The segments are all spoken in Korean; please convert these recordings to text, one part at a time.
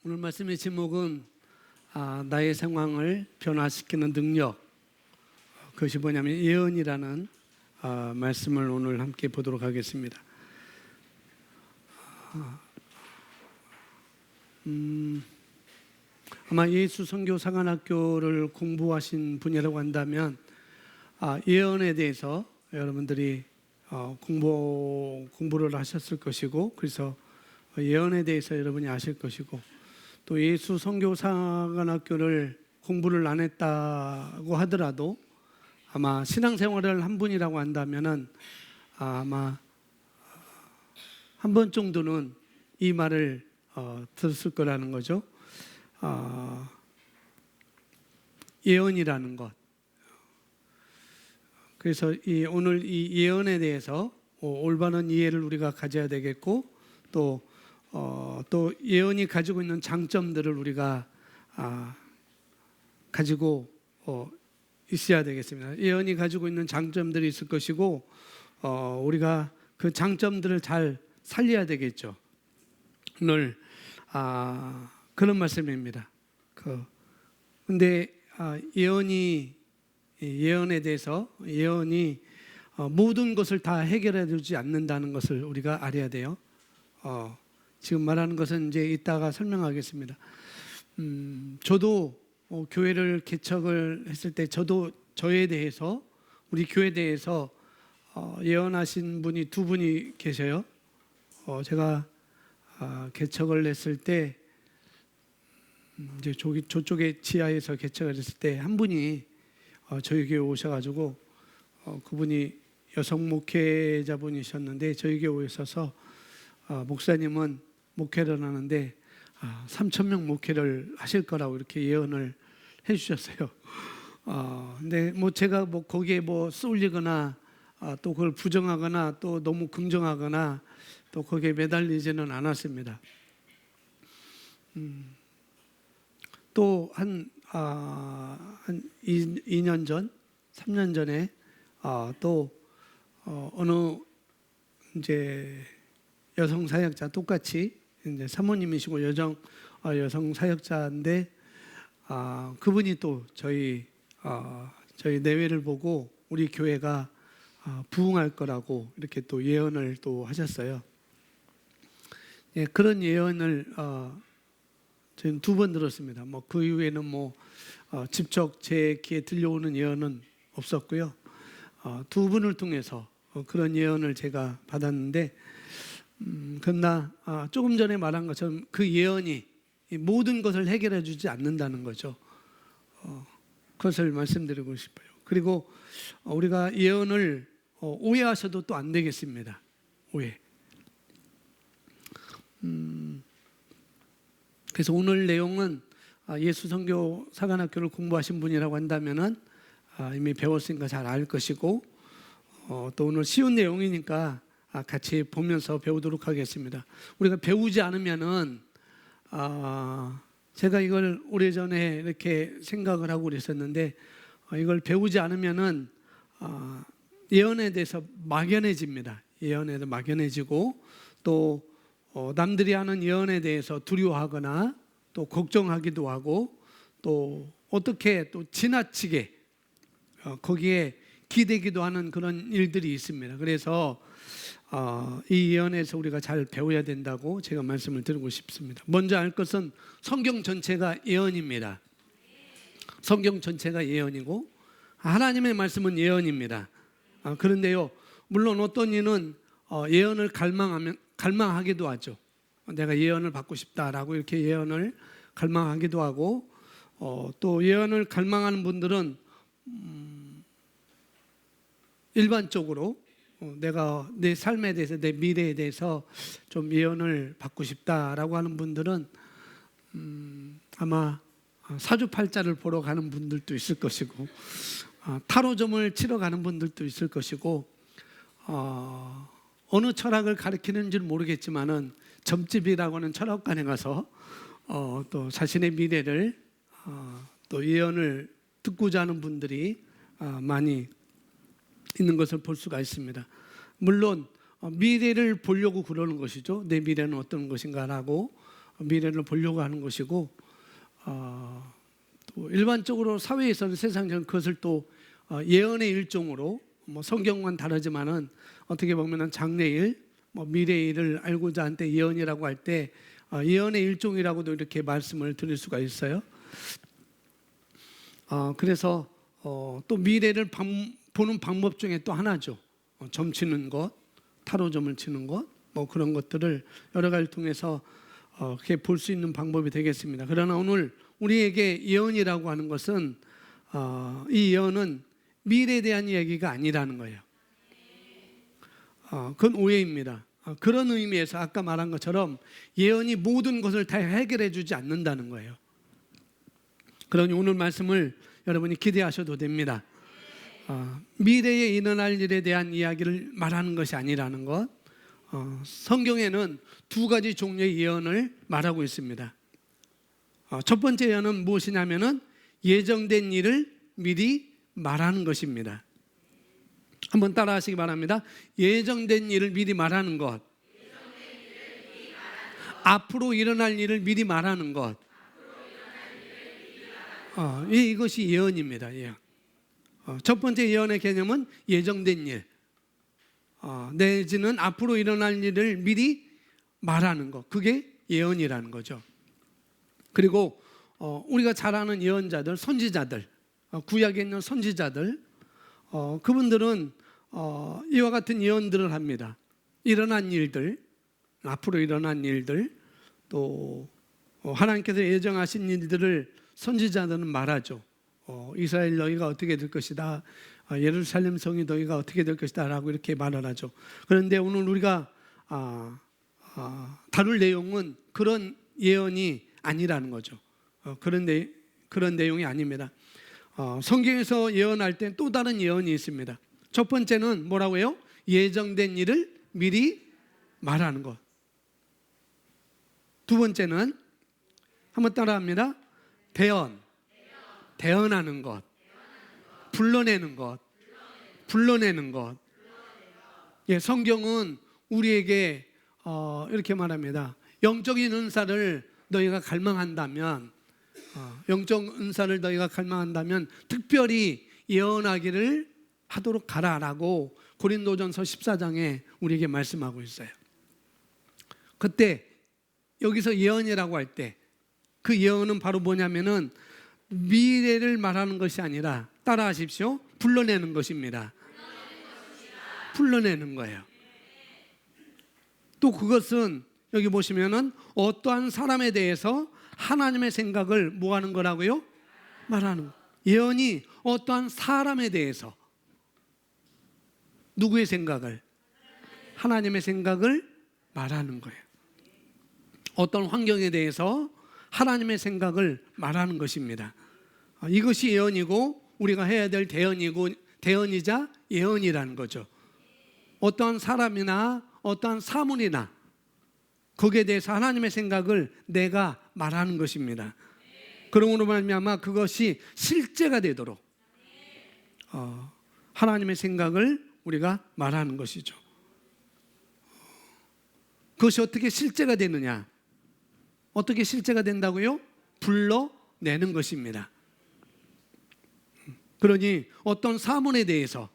오늘 말씀의 제목은 나의 상황을 변화시키는 능력, 그것이 뭐냐면 예언이라는 말씀을 오늘 함께 보도록 하겠습니다. 아마 예수 선교 사관학교를 공부하신 분이라고 한다면 예언에 대해서 여러분들이 공부를 하셨을 것이고, 그래서 예언에 대해서 여러분이 아실 것이고, 또 예수 선교 사관학교를 공부를 안 했다고 하더라도 아마 신앙생활을 한 분이라고 한다면은 아마 한 번 정도는 이 말을 들었을 거라는 거죠. 예언이라는 것. 그래서 오늘 이 예언에 대해서 올바른 이해를 우리가 가져야 되겠고, 또 예언이 가지고 있는 장점들을 우리가 가지고 있어야 되겠습니다. 예언이 가지고 있는 장점들이 있을 것이고, 우리가 그 장점들을 잘 살려야 되겠죠. 오늘 그런 말씀입니다. 근데 예언에 대해서 예언이 모든 것을 다 해결해 주지 않는다는 것을 우리가 알아야 돼요. 지금 말하는 것은 이제 이따가 설명하겠습니다. 저도 교회를 개척을 했을 때 저에 대해서, 우리 교회에 대해서 예언하신 분이 두 분이 계셔요. 제가 개척을 했을 때 이제 저쪽에 지하에서 개척을 했을 때 한 분이 저희 교회 오셔가지고 그분이 여성 목회자분이셨는데 저희 교회에 오셔서 목사님은 목회를 하는데 3,000명 목회를 하실 거라고 이렇게 예언을 해주셨어요. 근데 제가 거기에 쏠리거나 또 그걸 부정하거나 또 너무 긍정하거나 또 거기에 매달리지는 않았습니다. 또 한 2년 전, 3년 전에 또 어느 이제 여성 사역자, 똑같이 이제 사모님이시고 여성 사역자인데 그분이 또 저희 내외를 보고 우리 교회가 부흥할 거라고 이렇게 또 예언을 또 하셨어요. 예, 그런 예언을 저는 2번 들었습니다. 그 이후에는 직접 제 귀에 들려오는 예언은 없었고요. 2분을 통해서 그런 예언을 제가 받았는데, 그러나 조금 전에 말한 것처럼 그 예언이 모든 것을 해결해 주지 않는다는 거죠. 그것을 말씀드리고 싶어요. 그리고 우리가 예언을 오해하셔도 또 안 되겠습니다. 오해. 그래서 오늘 내용은 예수 선교 사관학교를 공부하신 분이라고 한다면은 이미 배웠으니까 잘 알 것이고, 또 오늘 쉬운 내용이니까 같이 보면서 배우도록 하겠습니다. 우리가 배우지 않으면은 제가 이걸 오래전에 이렇게 생각을 하고 그랬었는데, 이걸 배우지 않으면은 예언에 대해서 막연해집니다. 예언에도 막연해지고, 또 남들이 하는 예언에 대해서 두려워하거나 또 걱정하기도 하고, 또 어떻게 또 지나치게 거기에 기대기도 하는 그런 일들이 있습니다. 그래서 이 예언에서 우리가 잘 배워야 된다고 제가 말씀을 드리고 싶습니다. 먼저 알 것은 성경 전체가 예언입니다. 성경 전체가 예언이고 하나님의 말씀은 예언입니다. 그런데요, 물론 어떤 이는 예언을 갈망하기도 하죠. 내가 예언을 받고 싶다라고 이렇게 예언을 갈망하기도 하고, 또 예언을 갈망하는 분들은 일반적으로 내가 내 삶에 대해서, 내 미래에 대해서 좀 예언을 받고 싶다라고 하는 분들은 아마 사주팔자를 보러 가는 분들도 있을 것이고, 타로점을 치러 가는 분들도 있을 것이고, 어느 철학을 가르치는지는 모르겠지만은 점집이라고 하는 철학관에 가서 또 자신의 미래를 또 예언을 듣고자 하는 분들이 많이 있는 것을 볼 수가 있습니다. 물론 미래를 보려고 그러는 것이죠. 내 미래는 어떤 것인가라고 미래를 보려고 하는 것이고, 또 일반적으로 사회에서는 세상에서는 그것을 또 예언의 일종으로, 뭐 성경과는 다르지만은 어떻게 보면은 장래일, 뭐 미래일을 알고자 할 때 예언이라고 할 때 예언의 일종이라고도 이렇게 말씀을 드릴 수가 있어요. 그래서 또 미래를 보는 방법 중에 또 하나죠. 점 치는 것, 타로점을 치는 것, 뭐 그런 것들을 여러 가지를 통해서 그렇게 볼 수 있는 방법이 되겠습니다. 그러나 오늘 우리에게 예언이라고 하는 것은 이 예언은 미래에 대한 이야기가 아니라는 거예요. 그건 오해입니다. 그런 의미에서 아까 말한 것처럼 예언이 모든 것을 다 해결해 주지 않는다는 거예요. 그러니 오늘 말씀을 여러분이 기대하셔도 됩니다. 미래에 일어날 일에 대한 이야기를 말하는 것이 아니라는 것. 성경에는 두 가지 종류의 예언을 말하고 있습니다. 첫 번째 예언은 무엇이냐면은 예정된 일을 미리 말하는 것입니다. 한번 따라하시기 바랍니다. 예정된 일을 미리 말하는 것. 앞으로 일어날 일을 미리 말하는 것. 이것이 예언입니다. 예언. 첫 번째 예언의 개념은 예정된 일, 내지는 앞으로 일어날 일을 미리 말하는 것. 그게 예언이라는 거죠. 그리고 우리가 잘 아는 예언자들, 선지자들, 구약에 있는 선지자들, 그분들은 이와 같은 예언들을 합니다. 일어난 일들, 앞으로 일어난 일들, 또 하나님께서 예정하신 일들을 선지자들은 말하죠. 이스라엘 너희가 어떻게 될 것이다, 예루살렘 성이 너희가 어떻게 될 것이다 라고 이렇게 말을 하죠. 그런데 오늘 우리가 다룰 내용은 그런 예언이 아니라는 거죠. 그런 내용이 아닙니다. 성경에서 예언할 때 또 다른 예언이 있습니다. 첫 번째는 뭐라고요? 예정된 일을 미리 말하는 것. 두 번째는 한번 따라합니다. 대언하는 것, 불러내는 것, 불러내는 것. 예, 성경은 우리에게 이렇게 말합니다. 영적인 은사를 너희가 갈망한다면, 특별히 예언하기를 하도록 가라라고 고린도전서 14장에 우리에게 말씀하고 있어요. 그때 여기서 예언이라고 할 때 그 예언은 바로 뭐냐면은 미래를 말하는 것이 아니라, 따라하십시오, 불러내는 것입니다. 불러내는 거예요. 또 그것은 여기 보시면은 어떠한 사람에 대해서 하나님의 생각을 뭐 하는 거라고요? 말하는 거. 예언이 어떠한 사람에 대해서, 누구의 생각을? 하나님의 생각을 말하는 거예요. 어떤 환경에 대해서 하나님의 생각을 말하는 것입니다. 이것이 예언이고 우리가 해야 될 대언이자 예언이라는 거죠. 어떠한 사람이나 어떠한 사물이나 거기에 대해서 하나님의 생각을 내가 말하는 것입니다. 그러므로 말미암아 그것이 실제가 되도록 하나님의 생각을 우리가 말하는 것이죠. 그것이 어떻게 실제가 되느냐? 어떻게 실제가 된다고요? 불러내는 것입니다. 그러니 어떤 사물에 대해서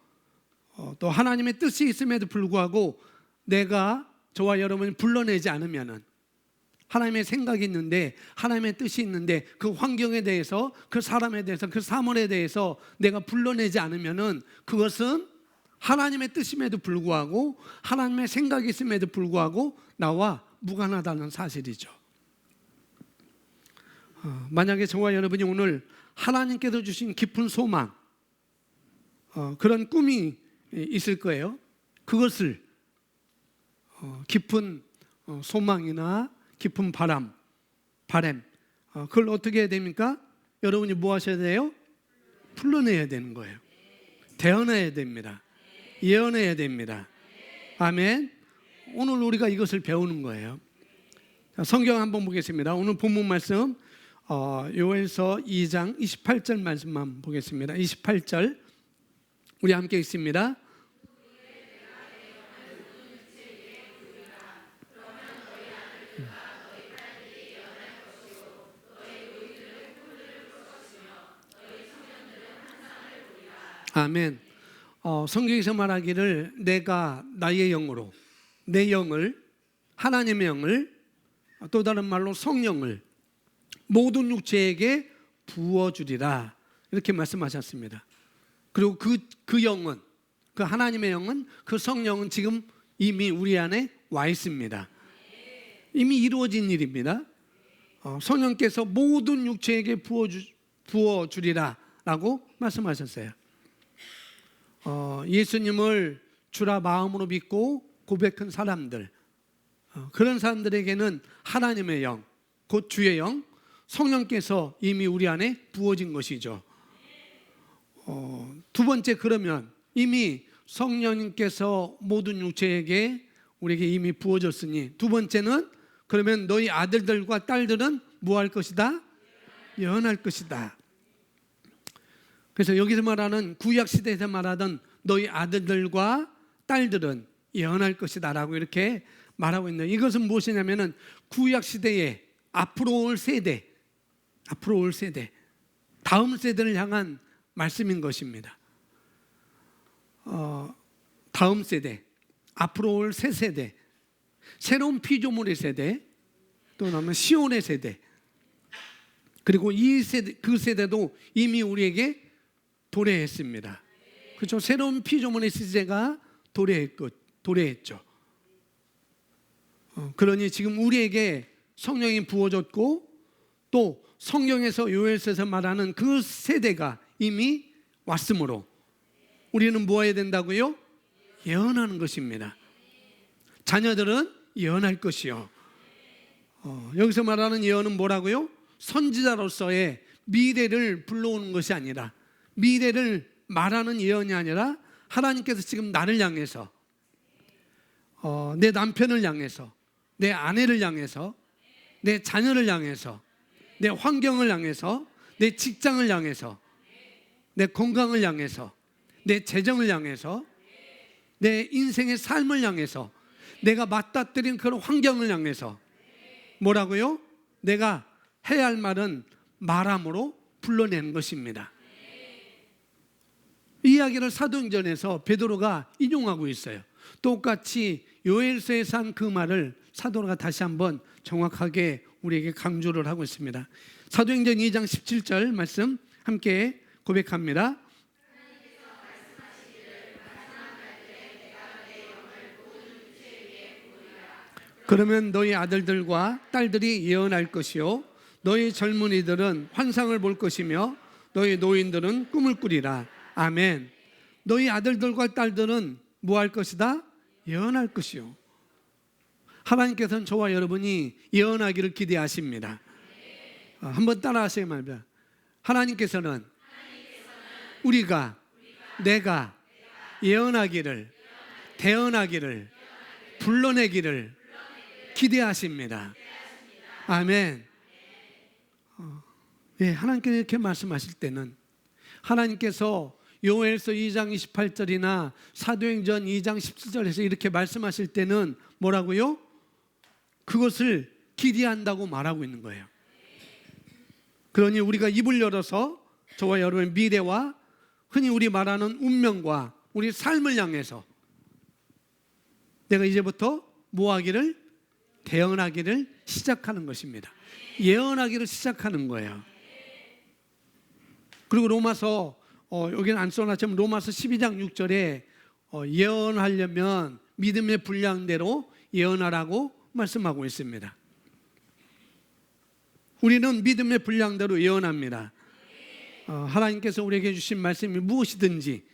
또 하나님의 뜻이 있음에도 불구하고 내가, 저와 여러분이 불러내지 않으면은, 하나님의 생각이 있는데, 하나님의 뜻이 있는데 그 환경에 대해서, 그 사람에 대해서, 그 사물에 대해서 내가 불러내지 않으면은 그것은 하나님의 뜻임에도 불구하고, 하나님의 생각이 있음에도 불구하고 나와 무관하다는 사실이죠. 만약에 저와 여러분이 오늘 하나님께서 주신 깊은 소망, 그런 꿈이 있을 거예요. 그것을 깊은 소망이나 깊은 바람, 그걸 어떻게 해야 됩니까? 여러분이 뭐 하셔야 돼요? 풀러내야 되는 거예요. 대언해야 됩니다. 예언해야 됩니다. 아멘. 오늘 우리가 이것을 배우는 거예요. 자, 성경 한번 보겠습니다. 오늘 본문 말씀 요엘서 2장 28절 말씀만 보겠습니다. 28절 우리 함께 읽습니다. 아멘. 성경에서 말하기를 내가 나의 영으로 내 영을 하나님의 영을 또 다른 말로 성령을 모든 육체에게 부어주리라 이렇게 말씀하셨습니다. 그리고 그 영은 그 하나님의 영은 그 성령은 지금 이미 우리 안에 와 있습니다. 이미 이루어진 일입니다. 성령께서 모든 육체에게 부어주리라 라고 말씀하셨어요. 예수님을 주라 마음으로 믿고 고백한 사람들, 그런 사람들에게는 하나님의 영, 곧 주의 영, 성령께서 이미 우리 안에 부어진 것이죠. 두 번째, 그러면 이미 성령님께서 모든 육체에게 우리에게 이미 부어졌으니 두 번째는 그러면 너희 아들들과 딸들은 뭐 할 것이다? 예언할 것이다. 그래서 여기서 말하는 구약 시대에서 말하던 너희 아들들과 딸들은 예언할 것이다 라고 이렇게 말하고 있는데, 이것은 무엇이냐면은 구약 시대에 앞으로 올 세대, 다음 세대를 향한 말씀인 것입니다. 다음 세대, 앞으로 올 새 세대, 새로운 피조물의 세대, 또 나면 시온의 세대, 그리고 이 세대, 그 세대도 이미 우리에게 도래했습니다. 그렇죠? 새로운 피조물의 시대가 도래했죠. 그러니 지금 우리에게 성령이 부어졌고 또 성경에서 요엘서에서 말하는 그 세대가 이미 왔으므로 우리는 뭐 해야 된다고요? 예언하는 것입니다. 자녀들은 예언할 것이요. 여기서 말하는 예언은 뭐라고요? 선지자로서의 미래를 불러오는 것이 아니라, 미래를 말하는 예언이 아니라 하나님께서 지금 나를 향해서, 내 남편을 향해서, 내 아내를 향해서, 내 자녀를 향해서, 내 환경을 향해서, 내 직장을 향해서, 내 건강을 향해서, 내 재정을 향해서, 내 인생의 삶을 향해서, 내가 맞닥뜨린 그런 환경을 향해서 뭐라고요? 내가 해야 할 말은 말함으로 불러내는 것입니다. 이 이야기를 사도행전에서 베드로가 인용하고 있어요. 똑같이 요엘서에서 한 그 말을 사도가 다시 한번 정확하게 우리에게 강조를 하고 있습니다. 사도행전 2장 17절 말씀 함께 고백합니다. 그러면 너희 아들들과 딸들이 예언할 것이요 너희 젊은이들은 환상을 볼 것이며 너희 노인들은 꿈을 꾸리라. 아멘. 너희 아들들과 딸들은 뭐 할 것이다? 예언할 것이요. 하나님께서는 저와 여러분이 예언하기를 기대하십니다. 한번 따라 하세요 말입니다. 하나님께서는 내가 예언하기를, 대언하기를, 불러내기를 기대하십니다. 아멘. 하나님께서 이렇게 말씀하실 때는, 하나님께서 요엘서 2장 28절이나 사도행전 2장 17절에서 이렇게 말씀하실 때는 뭐라고요? 그것을 기대한다고 말하고 있는 거예요. 그러니 우리가 입을 열어서 저와 여러분의 미래와 흔히 우리 말하는 운명과 우리 삶을 향해서 내가 이제부터 뭐 하기를? 대언하기를 시작하는 것입니다. 예언하기를 시작하는 거예요. 그리고 로마서, 여기는 안 써놨지만 로마서 12장 6절에 예언하려면 믿음의 분량대로 예언하라고 말씀하고 있습니다. 우리는 믿음의 분량대로 예언합니다. 하나님께서 우리에게 주신 말씀이 무엇이든지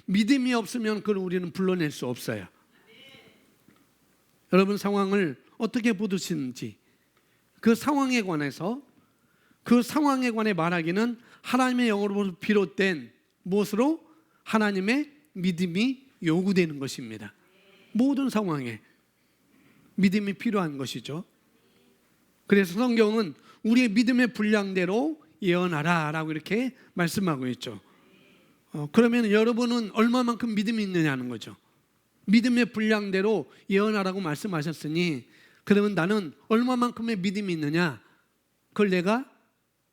믿음이 없으면 그걸 우리는 불러낼 수 없어요. 여러분 상황을 어떻게 보시는지, 그 상황에 관해서, 그 상황에 관해 말하기는 하나님의 영으로 비롯된 무엇으로? 하나님의 믿음이 요구되는 것입니다. 모든 상황에 믿음이 필요한 것이죠. 그래서 성경은 우리의 믿음의 분량대로 예언하라 라고 이렇게 말씀하고 있죠. 그러면 여러분은 얼마만큼 믿음이 있느냐는 거죠. 믿음의 분량대로 예언하라고 말씀하셨으니 그러면 나는 얼마만큼의 믿음이 있느냐, 그걸 내가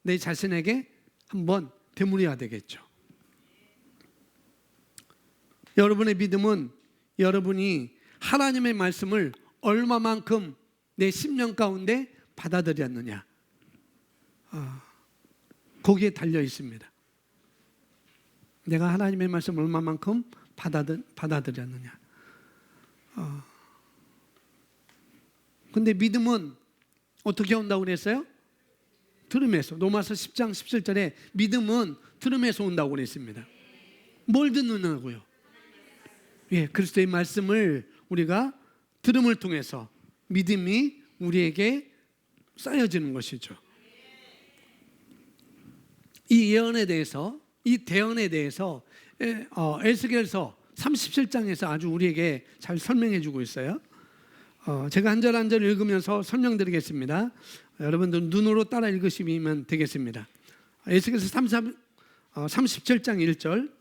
내 자신에게 한번 되물어야 되겠죠. 여러분의 믿음은 여러분이 하나님의 말씀을 얼마만큼 내 심령 가운데 받아들였느냐, 거기에 달려 있습니다. 내가 하나님의 말씀을 얼마만큼 받아들였느냐. 근데 믿음은 어떻게 온다고 그랬어요? 들음에서. 로마서 10장 17절에 믿음은 들음에서 온다고 그랬습니다. 뭘 듣느냐고요? 예, 그리스도의 말씀을 우리가 들음을 통해서 믿음이 우리에게 쌓여지는 것이죠. 이 예언에 대해서, 이 대언에 대해서 에스겔서 37장에서 아주 우리에게 잘 설명해 주고 있어요. 제가 한 절 한 절 읽으면서 설명드리겠습니다. 여러분들 눈으로 따라 읽으시면 되겠습니다. 에스겔서 37장 1절,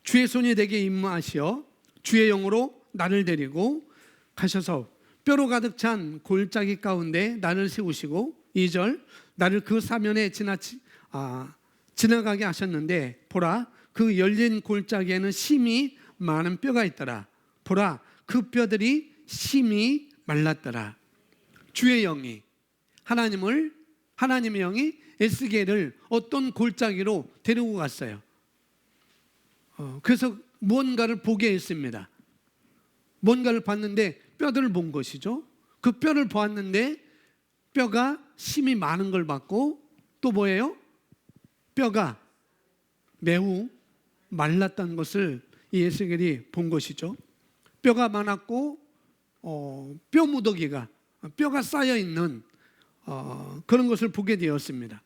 주의 손이 내게 임하시어 주의 영으로 나를 데리고 가셔서 뼈로 가득 찬 골짜기 가운데 나를 세우시고, 2절, 나를 그 사면에 지나가게 하셨는데 보라, 그 열린 골짜기에는 심히 많은 뼈가 있더라. 보라, 그 뼈들이 심히 말랐더라. 주의 영이, 하나님의 영이 에스겔을 어떤 골짜기로 데리고 갔어요. 그래서 무언가를 보게 했습니다. 뭔가를 봤는데 뼈들을 본 것이죠. 그 뼈를 보았는데 뼈가 심이 많은 걸 봤고, 또 뭐예요? 뼈가 매우 말랐다는 것을 이 에스겔이 본 것이죠. 뼈가 많았고 뼈 무더기가, 뼈가 쌓여 있는 그런 것을 보게 되었습니다.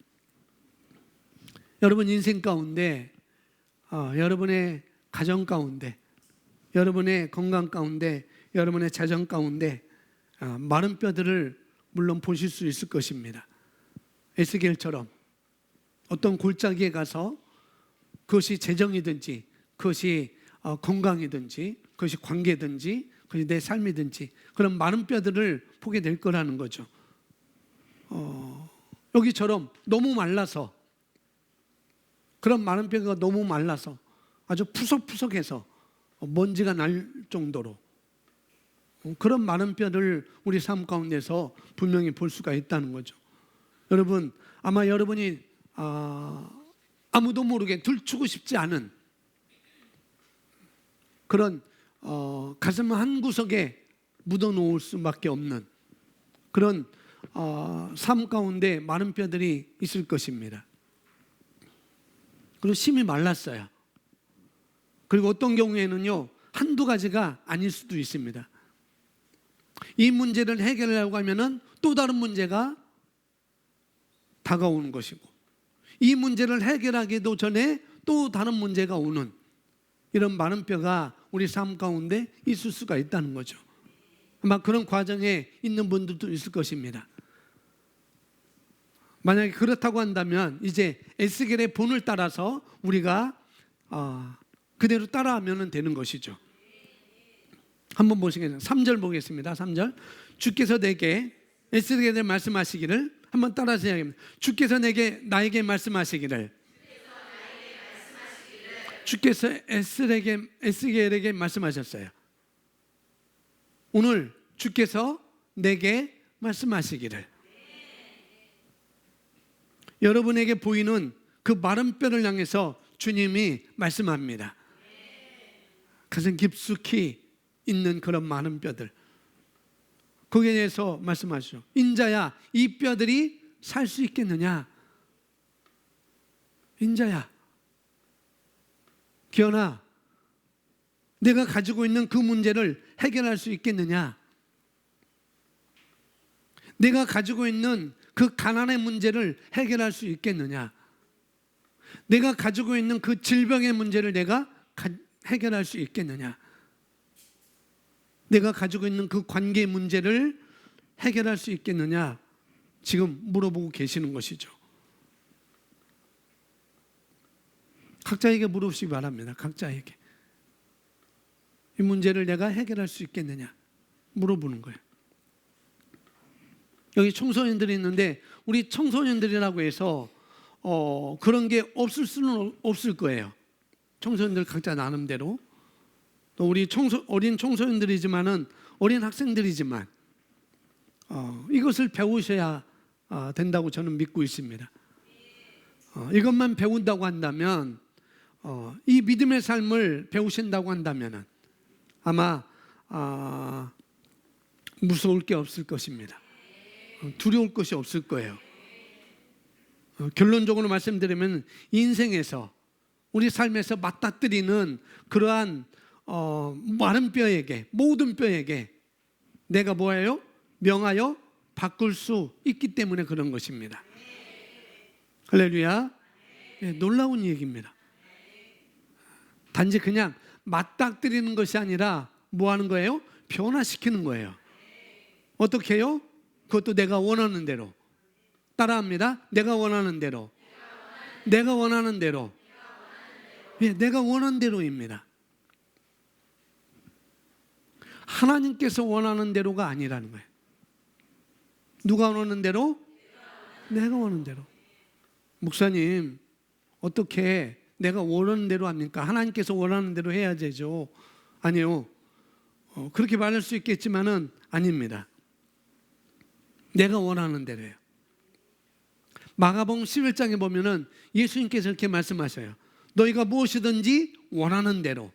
여러분 인생 가운데, 여러분의 가정 가운데, 여러분의 건강 가운데, 여러분의 자정 가운데 마른 뼈들을 물론 보실 수 있을 것입니다. 에스겔처럼 어떤 골짜기에 가서, 그것이 재정이든지, 그것이 건강이든지, 그것이 관계든지, 그것이 내 삶이든지, 그런 마른 뼈들을 보게 될 거라는 거죠. 여기처럼 너무 말라서, 그런 마른 뼈가 너무 말라서 아주 푸석푸석해서 먼지가 날 정도로, 그런 마른 뼈를 우리 삶 가운데서 분명히 볼 수가 있다는 거죠. 여러분, 아마 여러분이 아무도 모르게 들추고 싶지 않은 그런 가슴 한 구석에 묻어놓을 수밖에 없는 그런 삶 가운데 마른 뼈들이 있을 것입니다. 그리고 심이 말랐어요. 그리고 어떤 경우에는요, 한두 가지가 아닐 수도 있습니다. 이 문제를 해결하려고 하면은 또 다른 문제가 다가오는 것이고, 이 문제를 해결하기도 전에 또 다른 문제가 오는, 이런 마른 뼈가 우리 삶 가운데 있을 수가 있다는 거죠. 아마 그런 과정에 있는 분들도 있을 것입니다. 만약에 그렇다고 한다면 이제 에스겔의 본을 따라서 우리가 그대로 따라하면 되는 것이죠. 한번 보시겠습니다. 3절 보겠습니다. 3절, 주께서 내게, 에스겔에 말씀하시기를, 한번 따라서 이야기합니다. 주께서 나에게 말씀하시기를, 주께서 에스겔에게 말씀하셨어요. 오늘 주께서 내게 말씀하시기를. 여러분에게 보이는 그 마른 뼈를 향해서 주님이 말씀합니다. 가슴 깊숙이 있는 그런 많은 뼈들, 거기에 대해서 말씀하시죠. 인자야, 이 뼈들이 살 수 있겠느냐? 인자야, 기현아, 내가 가지고 있는 그 문제를 해결할 수 있겠느냐? 내가 가지고 있는 그 가난의 문제를 해결할 수 있겠느냐? 내가 가지고 있는 그 질병의 문제를 내가 해결할 수 있겠느냐? 내가 가지고 있는 그 관계 문제를 해결할 수 있겠느냐? 지금 물어보고 계시는 것이죠. 각자에게 물어보시기 바랍니다. 각자에게. 이 문제를 내가 해결할 수 있겠느냐? 물어보는 거예요. 여기 청소년들이 있는데, 우리 청소년들이라고 해서 그런 게 없을 수는 없을 거예요. 청소년들 각자 나름대로. 또 우리 어린 청소년들이지만은 어린 학생들이지만 이것을 배우셔야 된다고 저는 믿고 있습니다. 이것만 배운다고 한다면 이 믿음의 삶을 배우신다고 한다면 아마 무서울 게 없을 것입니다. 두려울 것이 없을 거예요. 결론적으로 말씀드리면 인생에서 우리 삶에서 맞닥뜨리는 그러한 마른 뼈에게 모든 뼈에게 내가 뭐예요? 명하여 바꿀 수 있기 때문에 그런 것입니다. 할렐루야. 놀라운 얘기입니다. 단지 그냥 맞닥뜨리는 것이 아니라 뭐 하는 거예요? 변화시키는 거예요. 어떻게 해요? 그것도 내가 원하는 대로. 따라합니다. 내가 원하는 대로. 내가 원하는 대로. 내가 원하는 대로입니다. 하나님께서 원하는 대로가 아니라는 거예요. 누가 원하는 대로? 내가 원하는 대로. 목사님, 어떻게 내가 원하는 대로 합니까? 하나님께서 원하는 대로 해야 되죠. 아니요. 그렇게 말할 수 있겠지만은 아닙니다. 내가 원하는 대로예요. 마가복음 11장에 보면은 예수님께서 이렇게 말씀하셔요. 너희가 무엇이든지 원하는 대로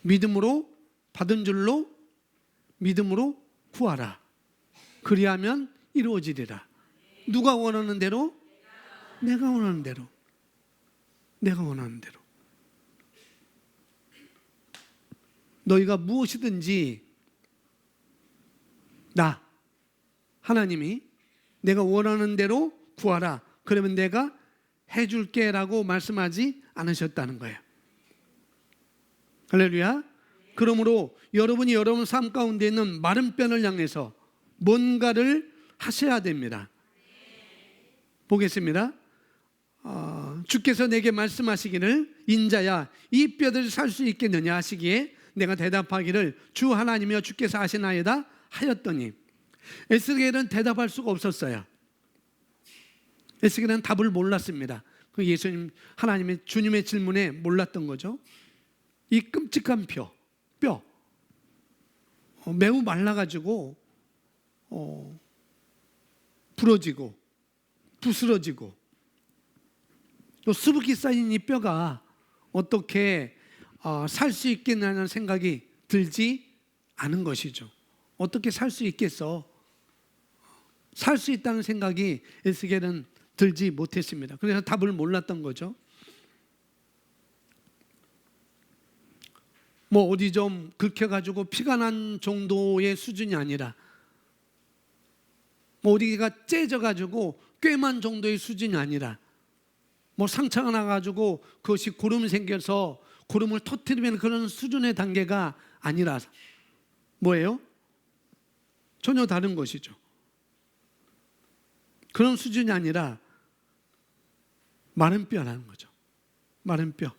믿음으로 받은 줄로 믿음으로 구하라. 그리하면 이루어지리라. 누가 원하는 대로? 내가 원하는 대로. 내가 원하는 대로. 너희가 무엇이든지 나 하나님이 내가 원하는 대로 구하라. 그러면 내가 해줄게 라고 말씀하지 않으셨다는 거예요. 할렐루야. 그러므로 여러분이 여러분 삶 가운데 있는 마른 뼈를 향해서 뭔가를 하셔야 됩니다. 보겠습니다. 주께서 내게 말씀하시기를 인자야 이 뼈들이 살 수 있겠느냐 하시기에 내가 대답하기를 주 하나님이여 주께서 아시나이다 하였더니 에스겔은 대답할 수가 없었어요. 에스겔은 답을 몰랐습니다. 그 예수님 하나님의 주님의 질문에 몰랐던 거죠. 이 끔찍한 뼈 매우 말라가지고 부러지고 부스러지고 또 수북이 쌓인 이 뼈가 어떻게 살 수 있겠냐는 생각이 들지 않은 것이죠. 어떻게 살 수 있겠어? 살 수 있다는 생각이 에스겔은 들지 못했습니다. 그래서 답을 몰랐던 거죠. 뭐 어디 좀 긁혀가지고 피가 난 정도의 수준이 아니라 뭐 어디가 째져가지고 꿰만 정도의 수준이 아니라 뭐 상처가 나가지고 그것이 고름이 생겨서 고름을 터뜨리면 그런 수준의 단계가 아니라 뭐예요? 전혀 다른 것이죠. 그런 수준이 아니라 마른 뼈라는 거죠. 마른 뼈.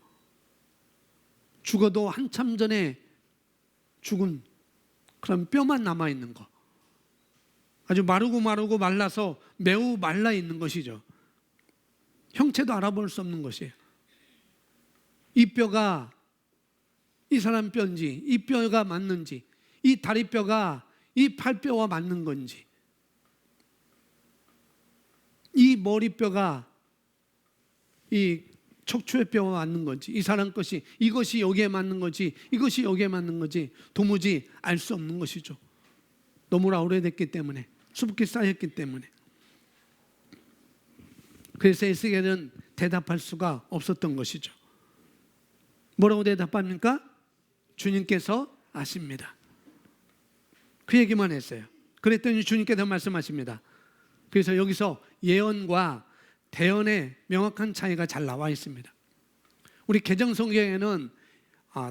죽어도 한참 전에 죽은 그런 뼈만 남아있는 거. 아주 마르고 말라서 매우 말라 있는 것이죠. 형체도 알아볼 수 없는 것이에요. 이 뼈가 이 사람 뼈인지 이 뼈가 맞는지 이 다리뼈가 이 팔뼈와 맞는 건지 이 머리뼈가 이 척추의 뼈와 맞는 건지 이 사람 것이 이것이 여기에 맞는 건지 이것이 여기에 맞는 건지 도무지 알 수 없는 것이죠. 너무나 오래됐기 때문에 수북히 쌓였기 때문에. 그래서 에스겔은 대답할 수가 없었던 것이죠. 뭐라고 대답합니까? 주님께서 아십니다. 그 얘기만 했어요. 그랬더니 주님께서 말씀하십니다. 그래서 여기서 예언과 대언의 명확한 차이가 잘 나와 있습니다. 우리 개정성경에는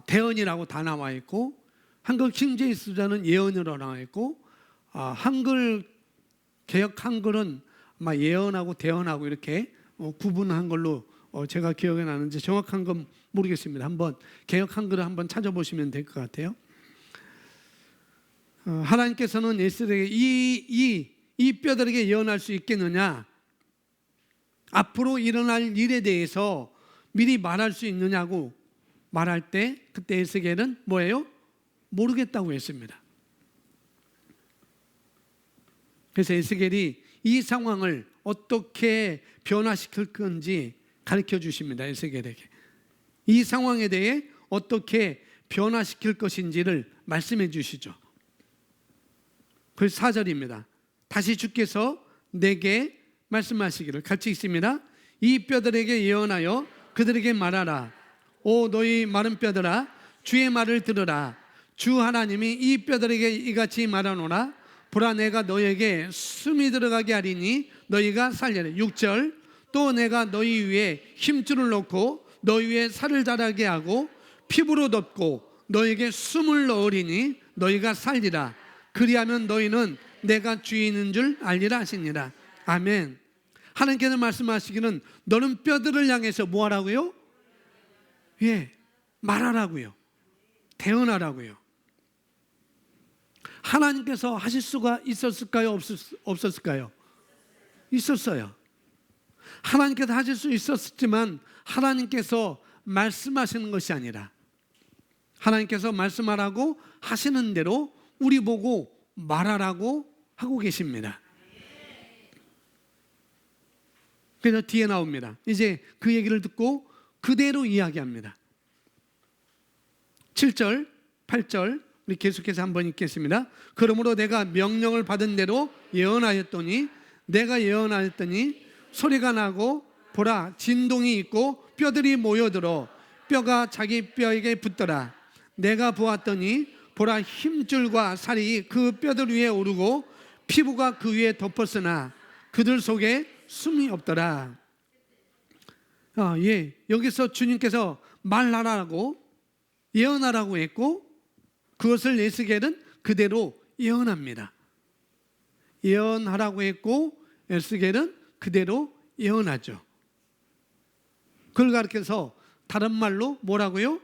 대언이라고 다 나와 있고 한글 킹제임스는 예언으로 나와 있고 한글 개역 한글은 아마 예언하고 대언하고 이렇게 구분한 걸로 제가 기억이 나는데 정확한 건 모르겠습니다. 한번 개역 한글을 한번 찾아보시면 될 것 같아요. 하나님께서는 에스겔에게 이 뼈들에게 예언할 수 있겠느냐? 앞으로 일어날 일에 대해서 미리 말할 수 있느냐고 말할 때 그때 에스겔은 뭐예요? 모르겠다고 했습니다. 그래서 에스겔이 이 상황을 어떻게 변화시킬 건지 가르쳐 주십니다. 에스겔에게 이 상황에 대해 어떻게 변화시킬 것인지를 말씀해 주시죠. 그 4절입니다. 다시 주께서 내게 말씀하시기를, 같이 있습니다. 이 뼈들에게 예언하여 그들에게 말하라. 오 너희 마른 뼈들아, 주의 말을 들으라. 주 하나님이 이 뼈들에게 이같이 말하노라. 보라, 내가 너희에게 숨이 들어가게 하리니 너희가 살리라. 6절, 또 내가 너희 위에 힘줄을 놓고 너희 위에 살을 자라게 하고 피부로 덮고 너희에게 숨을 넣으리니 너희가 살리라. 그리하면 너희는 내가 주인인 줄 알리라 하시니라. 아멘. 하나님께서 말씀하시기는 너는 뼈들을 향해서 뭐 하라고요? 예, 말하라고요. 대언하라고요. 하나님께서 하실 수가 있었을까요? 없었을까요? 있었어요. 하나님께서 하실 수 있었지만 하나님께서 말씀하시는 것이 아니라 하나님께서 말씀하라고 하시는 대로 우리 보고 말하라고 하고 계십니다. 그래서 뒤에 나옵니다. 이제 그 얘기를 듣고 그대로 이야기합니다. 7절, 8절 우리 계속해서 한번 읽겠습니다. 그러므로 내가 명령을 받은 대로 예언하였더니 내가 예언하였더니 소리가 나고 보라, 진동이 있고 뼈들이 모여들어 뼈가 자기 뼈에게 붙더라. 내가 보았더니 보라, 힘줄과 살이 그 뼈들 위에 오르고 피부가 그 위에 덮었으나 그들 속에 숨이 없더라. 예, 여기서 주님께서 말하라고 예언하라고 했고 그것을 에스겔은 그대로 예언합니다. 예언하라고 했고 에스겔은 그대로 예언하죠. 그걸 가르쳐서 다른 말로 뭐라고요?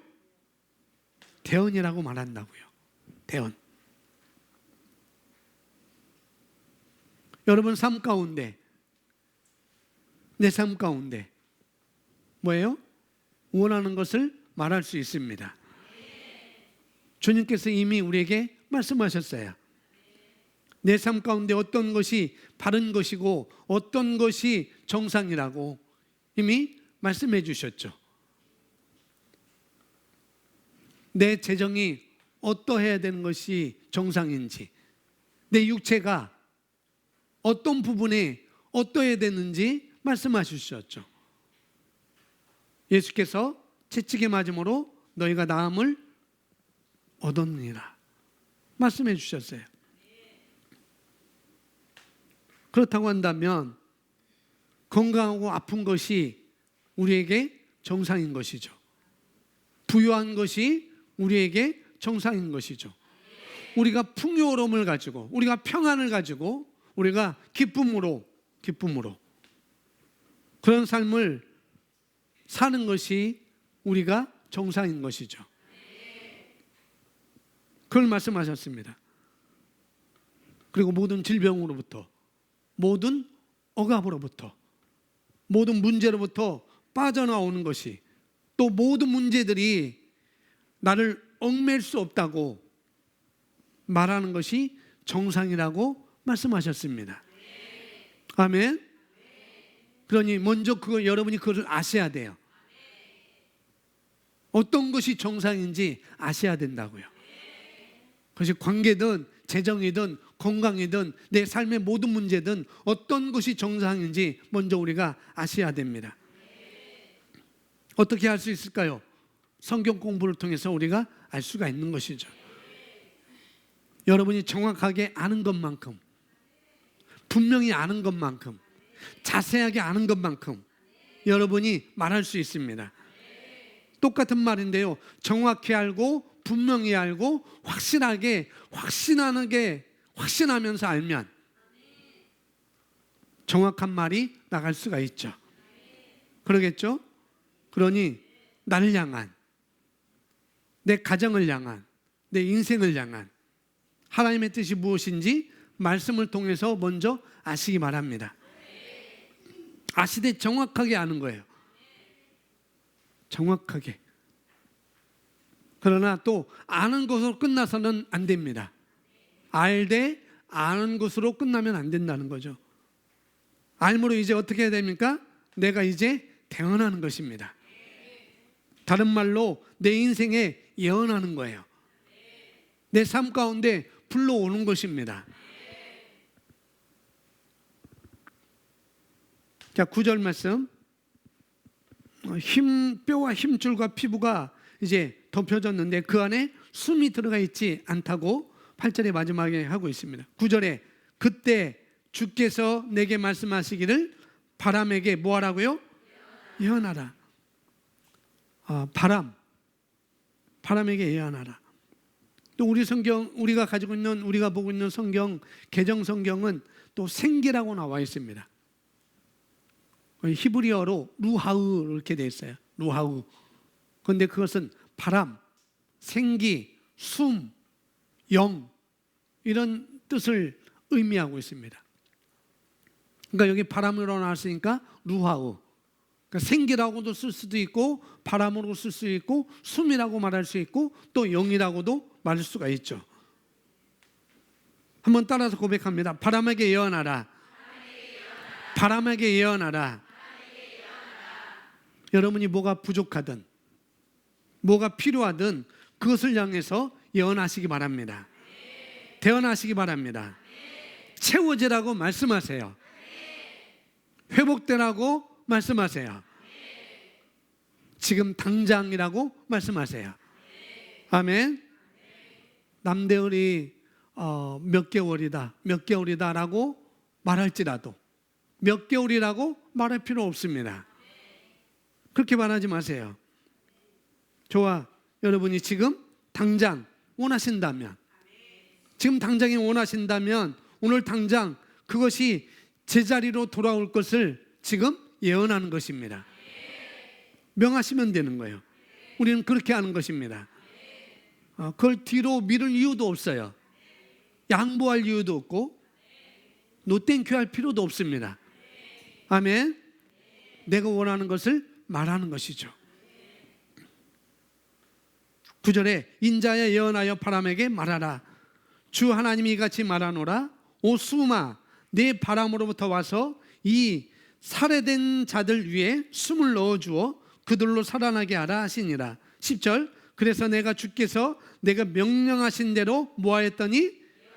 대언이라고 말한다고요. 대언. 여러분 삶 가운데, 내 삶 가운데 뭐예요? 원하는 것을 말할 수 있습니다. 주님께서 이미 우리에게 말씀하셨어요. 내 삶 가운데 어떤 것이 바른 것이고 어떤 것이 정상이라고 이미 말씀해 주셨죠. 내 재정이 어떠해야 되는 것이 정상인지, 내 육체가 어떤 부분에 어떠해야 되는지 말씀하셨죠. 예수께서 채찍에 맞음으로 너희가 나음을 얻었느니라 말씀해 주셨어요. 그렇다고 한다면 건강하고 아픈 것이 우리에게 정상인 것이죠. 부유한 것이 우리에게 정상인 것이죠. 우리가 풍요로움을 가지고 우리가 평안을 가지고 우리가 기쁨으로 그런 삶을 사는 것이 우리가 정상인 것이죠. 그걸 말씀하셨습니다. 그리고 모든 질병으로부터, 모든 억압으로부터, 모든 문제로부터 빠져나오는 것이, 또 모든 문제들이 나를 얽매일 수 없다고 말하는 것이 정상이라고 말씀하셨습니다. 아멘. 그러니 먼저 여러분이 그것을 아셔야 돼요. 어떤 것이 정상인지 아셔야 된다고요. 그것이 관계든 재정이든 건강이든 내 삶의 모든 문제든 어떤 것이 정상인지 먼저 우리가 아셔야 됩니다. 어떻게 할 수 있을까요? 성경 공부를 통해서 우리가 알 수가 있는 것이죠. 여러분이 정확하게 아는 것만큼, 분명히 아는 것만큼, 자세하게 아는 것만큼 여러분이 말할 수 있습니다. 똑같은 말인데요, 정확히 알고 분명히 알고 확신하면서 알면 정확한 말이 나갈 수가 있죠. 그러겠죠? 그러니 나를 향한, 내 가정을 향한, 내 인생을 향한 하나님의 뜻이 무엇인지 말씀을 통해서 먼저 아시기 바랍니다. 아시되 정확하게 아는 거예요. 정확하게. 그러나 또 아는 것으로 끝나서는 안 됩니다. 알되 아는 것으로 끝나면 안 된다는 거죠. 알므로 이제 어떻게 해야 됩니까? 내가 이제 대언하는 것입니다. 다른 말로 내 인생에 예언하는 거예요. 내 삶 가운데 불러오는 것입니다. 자, 9절 말씀. 뼈와 힘줄과 피부가 이제 덮여졌는데 그 안에 숨이 들어가 있지 않다고 8절의 마지막에 하고 있습니다. 9절에 그때 주께서 내게 말씀하시기를 바람에게 뭐 하라고요? 예언하라. 바람에게 예언하라. 또 우리 성경, 우리가 가지고 있는, 우리가 보고 있는 성경, 개정 성경은 또 생기라고 나와 있습니다. 히브리어로 루하우 이렇게 되어 있어요. 루하우. 그런데 그것은 바람, 생기, 숨, 영 이런 뜻을 의미하고 있습니다. 그러니까 여기 바람으로 나왔으니까 루하우. 그러니까 생기라고도 쓸 수도 있고 바람으로 쓸 수 있고 숨이라고 말할 수 있고 또 영이라고도 말할 수가 있죠. 한번 따라서 고백합니다. 바람에게 예언하라. 바람에게 예언하라. 여러분이 뭐가 부족하든 뭐가 필요하든 그것을 향해서 예언하시기 바랍니다. 대언하시기 바랍니다. 채워지라고 말씀하세요. 회복되라고 말씀하세요. 지금 당장이라고 말씀하세요. 아멘. 남들이 몇 개월이다라고 말할지라도 몇 개월이라고 말할 필요 없습니다. 그렇게 말하지 마세요. 저와 여러분이 지금 당장 원하신다면, 지금 당장에 원하신다면 오늘 당장 그것이 제자리로 돌아올 것을 지금 예언하는 것입니다. 명하시면 되는 거예요. 우리는 그렇게 하는 것입니다. 그걸 뒤로 미룰 이유도 없어요. 양보할 이유도 없고 노땡큐 할 필요도 없습니다. 아멘. 내가 원하는 것을 말하는 것이죠. 9절에 인자야 예언하여 바람에게 말하라. 주 하나님이 이같이 말하노라. 오 수마 내 바람으로부터 와서 이 살해된 자들 위에 숨을 넣어주어 그들로 살아나게 하라 하시니라. 10절 그래서 내가 주께서 내가 명령하신 대로 뭐하였더니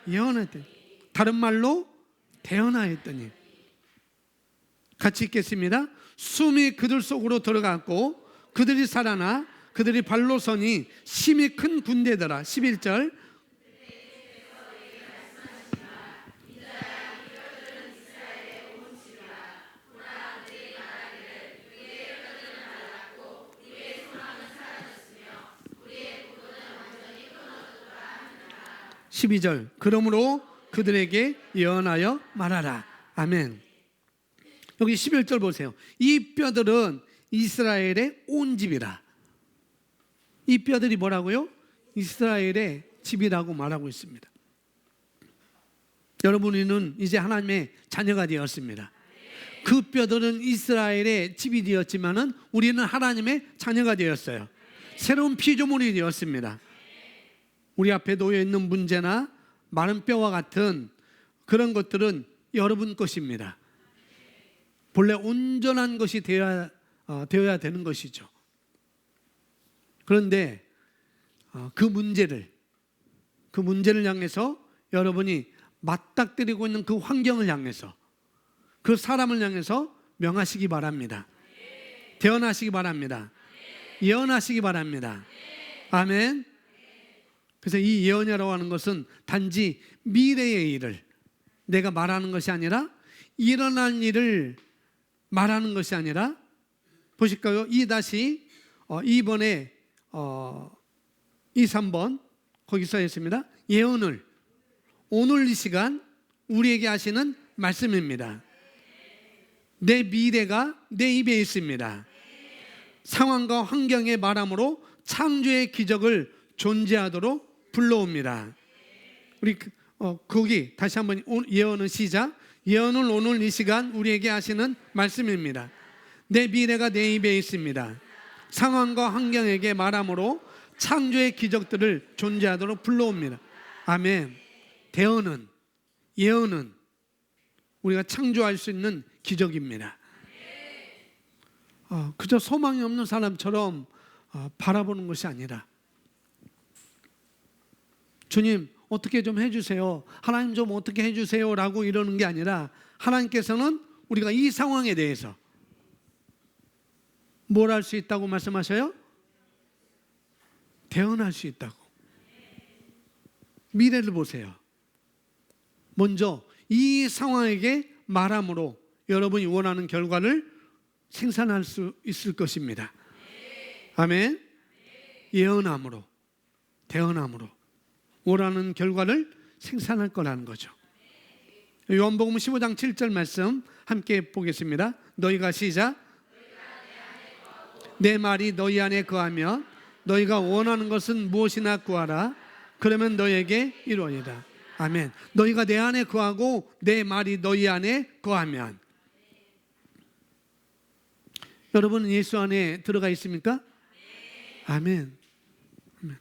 예언했더니, 다른 말로 대언하였더니. 같이 읽겠습니다. 숨이 그들 속으로 들어갔고 그들이 살아나 그들이 발로 서니 심히 큰 군대더라. 11절 12절 그러므로 그들에게 예언하여 말하라. 아멘. 여기 11절 보세요. 이 뼈들은 이스라엘의 온 집이라. 이 뼈들이 뭐라고요? 이스라엘의 집이라고 말하고 있습니다. 여러분은 이제 하나님의 자녀가 되었습니다. 그 뼈들은 이스라엘의 집이 되었지만은 우리는 하나님의 자녀가 되었어요. 새로운 피조물이 되었습니다. 우리 앞에 놓여 있는 문제나 마른 뼈와 같은 그런 것들은 여러분 것입니다. 본래 온전한 것이 되어야 되는 것이죠. 그런데 그 문제를 향해서 여러분이 맞닥뜨리고 있는 그 환경을 향해서 그 사람을 향해서 명하시기 바랍니다. 대언하시기 바랍니다. 예언하시기 바랍니다. 아멘. 그래서 이 예언이라고 하는 것은 단지 미래의 일을 내가 말하는 것이 아니라 일어날 일을 말하는 것이 아니라, 보실까요? 다시 2번에 2, 3번 거기 써 있습니다. 예언을 오늘 이 시간 우리에게 하시는 말씀입니다. 내 미래가 내 입에 있습니다. 상황과 환경의 말함으로 창조의 기적을 존재하도록 불러옵니다. 우리 거기 다시 한번 예언은 시작. 예언을 오늘 이 시간 우리에게 하시는 말씀입니다. 내 미래가 내 입에 있습니다. 상황과 환경에게 말함으로 창조의 기적들을 존재하도록 불러옵니다. 아멘. 대언은, 예언은 우리가 창조할 수 있는 기적입니다. 그저 소망이 없는 사람처럼 바라보는 것이 아니라, 주님 어떻게 좀 해주세요, 하나님 좀 어떻게 해주세요 라고 이러는 게 아니라, 하나님께서는 우리가 이 상황에 대해서 뭘 할 수 있다고 말씀하셔요? 대언할 수 있다고. 미래를 보세요. 먼저 이 상황에게 말함으로 여러분이 원하는 결과를 생산할 수 있을 것입니다. 아멘. 예언함으로, 대언함으로 원하는 결과를 생산할 거라는 거죠. 요한복음 15장 7절 말씀 함께 보겠습니다. 너희가 시작. 내 말이 너희 안에 거하면 너희가 원하는 것은 무엇이나 구하라. 그러면 너희에게 이루어지리라. 아멘. 너희가 내 안에 거하고 내 말이 너희 안에 거하면. 여러분은 예수 안에 들어가 있습니까? 아멘. 아멘.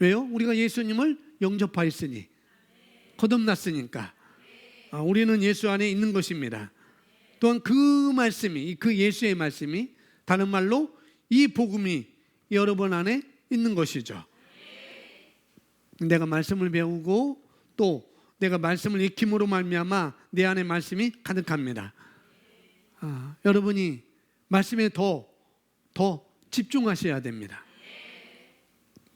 왜요? 우리가 예수님을 영접하였으니, 거듭났으니까 우리는 예수 안에 있는 것입니다. 또한 그 말씀이, 그 예수의 말씀이, 다른 말로 이 복음이 여러분 안에 있는 것이죠. 내가 말씀을 배우고 또 내가 말씀을 익힘으로 말미암아 내 안에 말씀이 가득합니다. 여러분이 말씀에 더 집중하셔야 됩니다.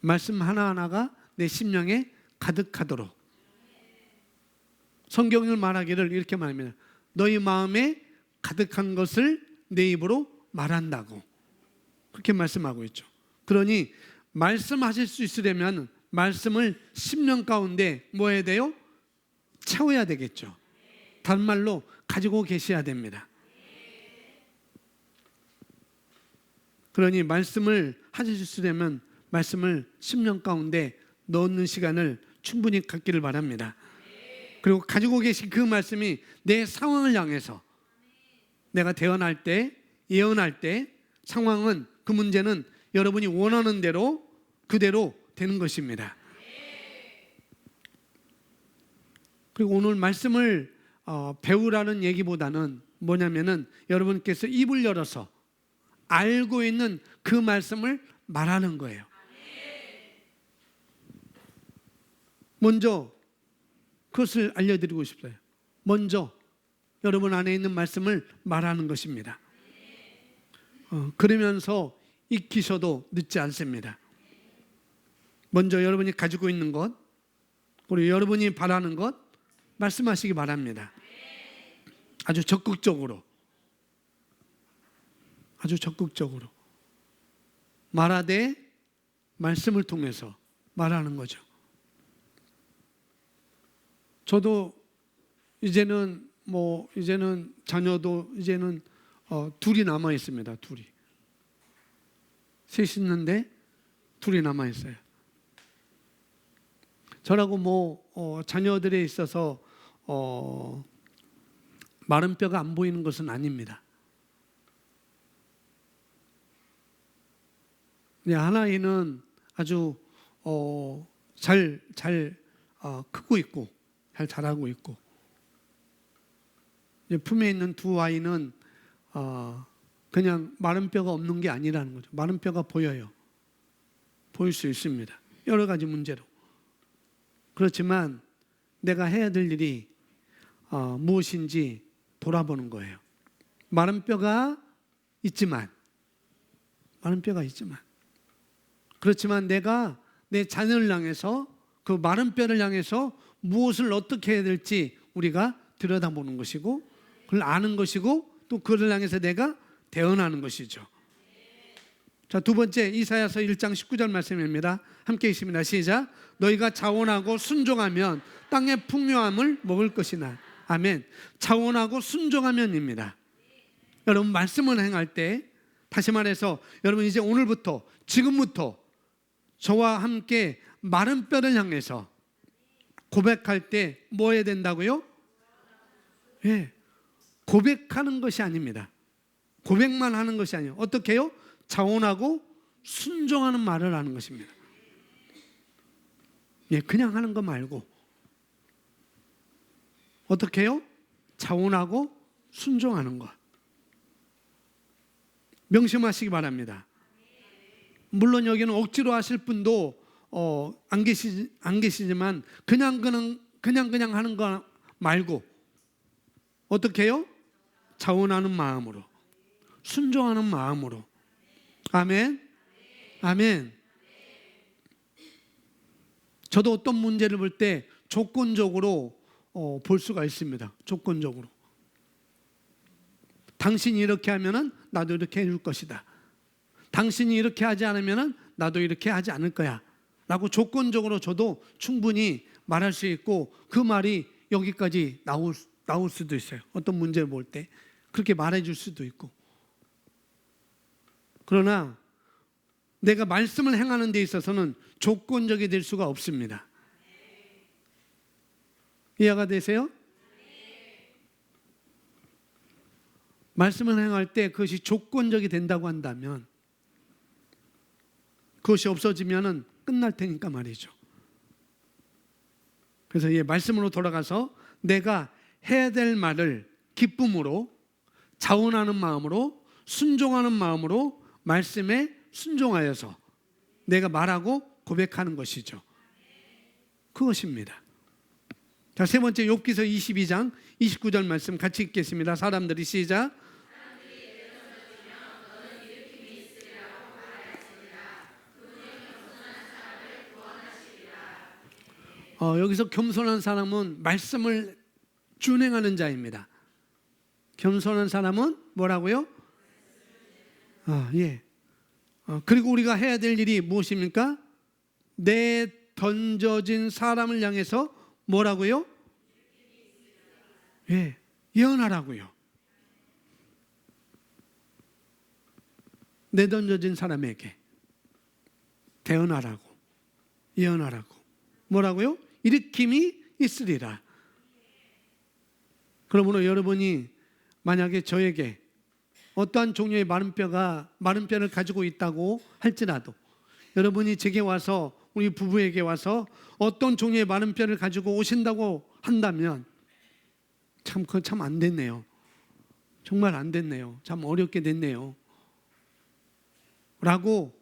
말씀 하나하나가 내 심령에 가득하도록. 성경을 말하기를 이렇게 말합니다. 너희 마음에 가득한 것을 내 입으로 말한다고, 그렇게 말씀하고 있죠. 그러니 말씀하실 수 있으려면 말씀을 심령 가운데 뭐 해야 돼요? 채워야 되겠죠. 다른 말로 가지고 계셔야 됩니다. 그러니 말씀을 하실 수 있으려면 말씀을 심령 가운데 넣는 시간을 충분히 갖기를 바랍니다. 그리고 가지고 계신 그 말씀이 내 상황을 향해서, 내가 대언할 때, 예언할 때 상황은, 그 문제는 여러분이 원하는 대로 그대로 되는 것입니다. 그리고 오늘 말씀을 배우라는 얘기보다는 뭐냐면은, 여러분께서 입을 열어서 알고 있는 그 말씀을 말하는 거예요. 먼저 그것을 알려드리고 싶어요. 먼저 여러분 안에 있는 말씀을 말하는 것입니다. 그러면서 익히셔도 늦지 않습니다. 먼저 여러분이 가지고 있는 것, 그리고 여러분이 바라는 것 말씀하시기 바랍니다. 아주 적극적으로, 아주 적극적으로 말하되 말씀을 통해서 말하는 거죠. 저도 이제는 자녀도 이제는 둘이 남아 있습니다. 둘이. 셋이 있는데 둘이 남아 있어요. 저라고 자녀들에 있어서 마른 뼈가 안 보이는 것은 아닙니다. 하나이는 아주 잘 크고 있고 잘 자라고 있고, 품에 있는 두 아이는 그냥 마른 뼈가 없는 게 아니라는 거죠. 마른 뼈가 보여요. 보일 수 있습니다. 여러 가지 문제로. 그렇지만 내가 해야 될 일이 무엇인지 돌아보는 거예요. 마른 뼈가 있지만, 그렇지만 내가 내 자녀를 향해서, 그 마른 뼈를 향해서 무엇을 어떻게 해야 될지 우리가 들여다보는 것이고, 그걸 아는 것이고, 또 그를 향해서 내가 대언하는 것이죠. 자, 두 번째, 이사야서 1장 19절 말씀입니다. 함께 읽습니다. 시작. 너희가 자원하고 순종하면 땅의 풍요함을 먹을 것이나. 아멘. 자원하고 순종하면입니다. 여러분, 말씀을 행할 때, 다시 말해서 여러분 이제 오늘부터, 지금부터 저와 함께 마른 뼈를 향해서 고백할 때 뭐 해야 된다고요? 예, 고백하는 것이 아닙니다. 고백만 하는 것이 아니에요. 어떻게 해요? 자원하고 순종하는 말을 하는 것입니다. 예, 그냥 하는 거 말고 어떻게 해요? 자원하고 순종하는 것. 명심하시기 바랍니다. 물론 여기는 억지로 하실 분도 안 계시지만 그냥 하는 거 말고 어떻게 해요? 자원하는 마음으로, 순종하는 마음으로. 아멘. 아멘. 저도 어떤 문제를 볼 때 조건적으로 볼 수가 있습니다. 조건적으로. 당신이 이렇게 하면은 나도 이렇게 해줄 것이다. 당신이 이렇게 하지 않으면은 나도 이렇게 하지 않을 거야. 라고 조건적으로 저도 충분히 말할 수 있고 그 말이 여기까지 나올 수도 있어요. 어떤 문제를 볼 때 그렇게 말해줄 수도 있고. 그러나 내가 말씀을 행하는 데 있어서는 조건적이 될 수가 없습니다. 이해가 되세요? 말씀을 행할 때 그것이 조건적이 된다고 한다면 그것이 없어지면 끝날 테니까 말이죠. 그래서 이 말씀으로 돌아가서 내가 해야 될 말을 기쁨으로, 자원하는 마음으로, 순종하는 마음으로 말씀에 순종하여서 내가 말하고 고백하는 것이죠. 그것입니다. 자, 세 번째 욥기서 22장 29절 말씀 같이 읽겠습니다. 사람들이 시작. 여기서 겸손한 사람은 말씀을 준행하는 자입니다. 겸손한 사람은 뭐라고요? 예. 그리고 우리가 해야 될 일이 무엇입니까? 내 던져진 사람을 향해서 뭐라고요? 예, 예언하라고요. 내 던져진 사람에게 대언하라고, 예언하라고. 뭐라고요? 일으킴이 있으리라. 그러므로 여러분이 만약에 저에게 어떠한 종류의 마른 뼈를 가지고 있다고 할지라도 여러분이 제게 와서 우리 부부에게 와서 어떤 종류의 마른 뼈를 가지고 오신다고 한다면 그건 참 안 됐네요. 정말 안 됐네요. 참 어렵게 됐네요. 라고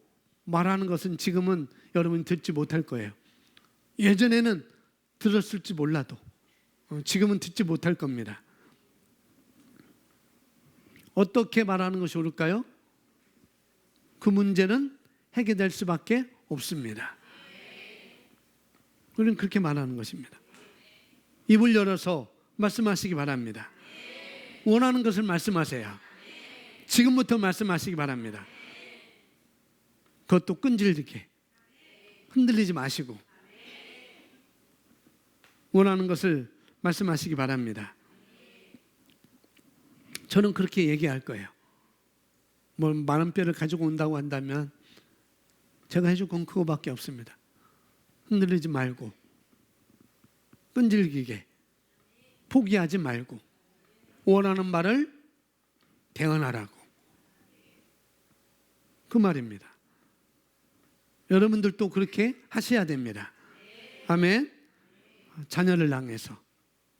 말하는 것은 지금은 여러분이 듣지 못할 거예요. 예전에는 들었을지 몰라도 지금은 듣지 못할 겁니다. 어떻게 말하는 것이 옳을까요? 그 문제는 해결될 수밖에 없습니다. 우리는 그렇게 말하는 것입니다. 입을 열어서 말씀하시기 바랍니다. 원하는 것을 말씀하세요. 지금부터 말씀하시기 바랍니다. 그것도 끈질기게 흔들리지 마시고 원하는 것을 말씀하시기 바랍니다. 저는 그렇게 얘기할 거예요. 뭐 마른 뼈를 가지고 온다고 한다면 제가 해줄 건 그거밖에 없습니다. 흔들리지 말고 끈질기게 포기하지 말고 원하는 말을 대언하라고. 그 말입니다. 여러분들도 그렇게 하셔야 됩니다. 아멘. 자녀를 향해서,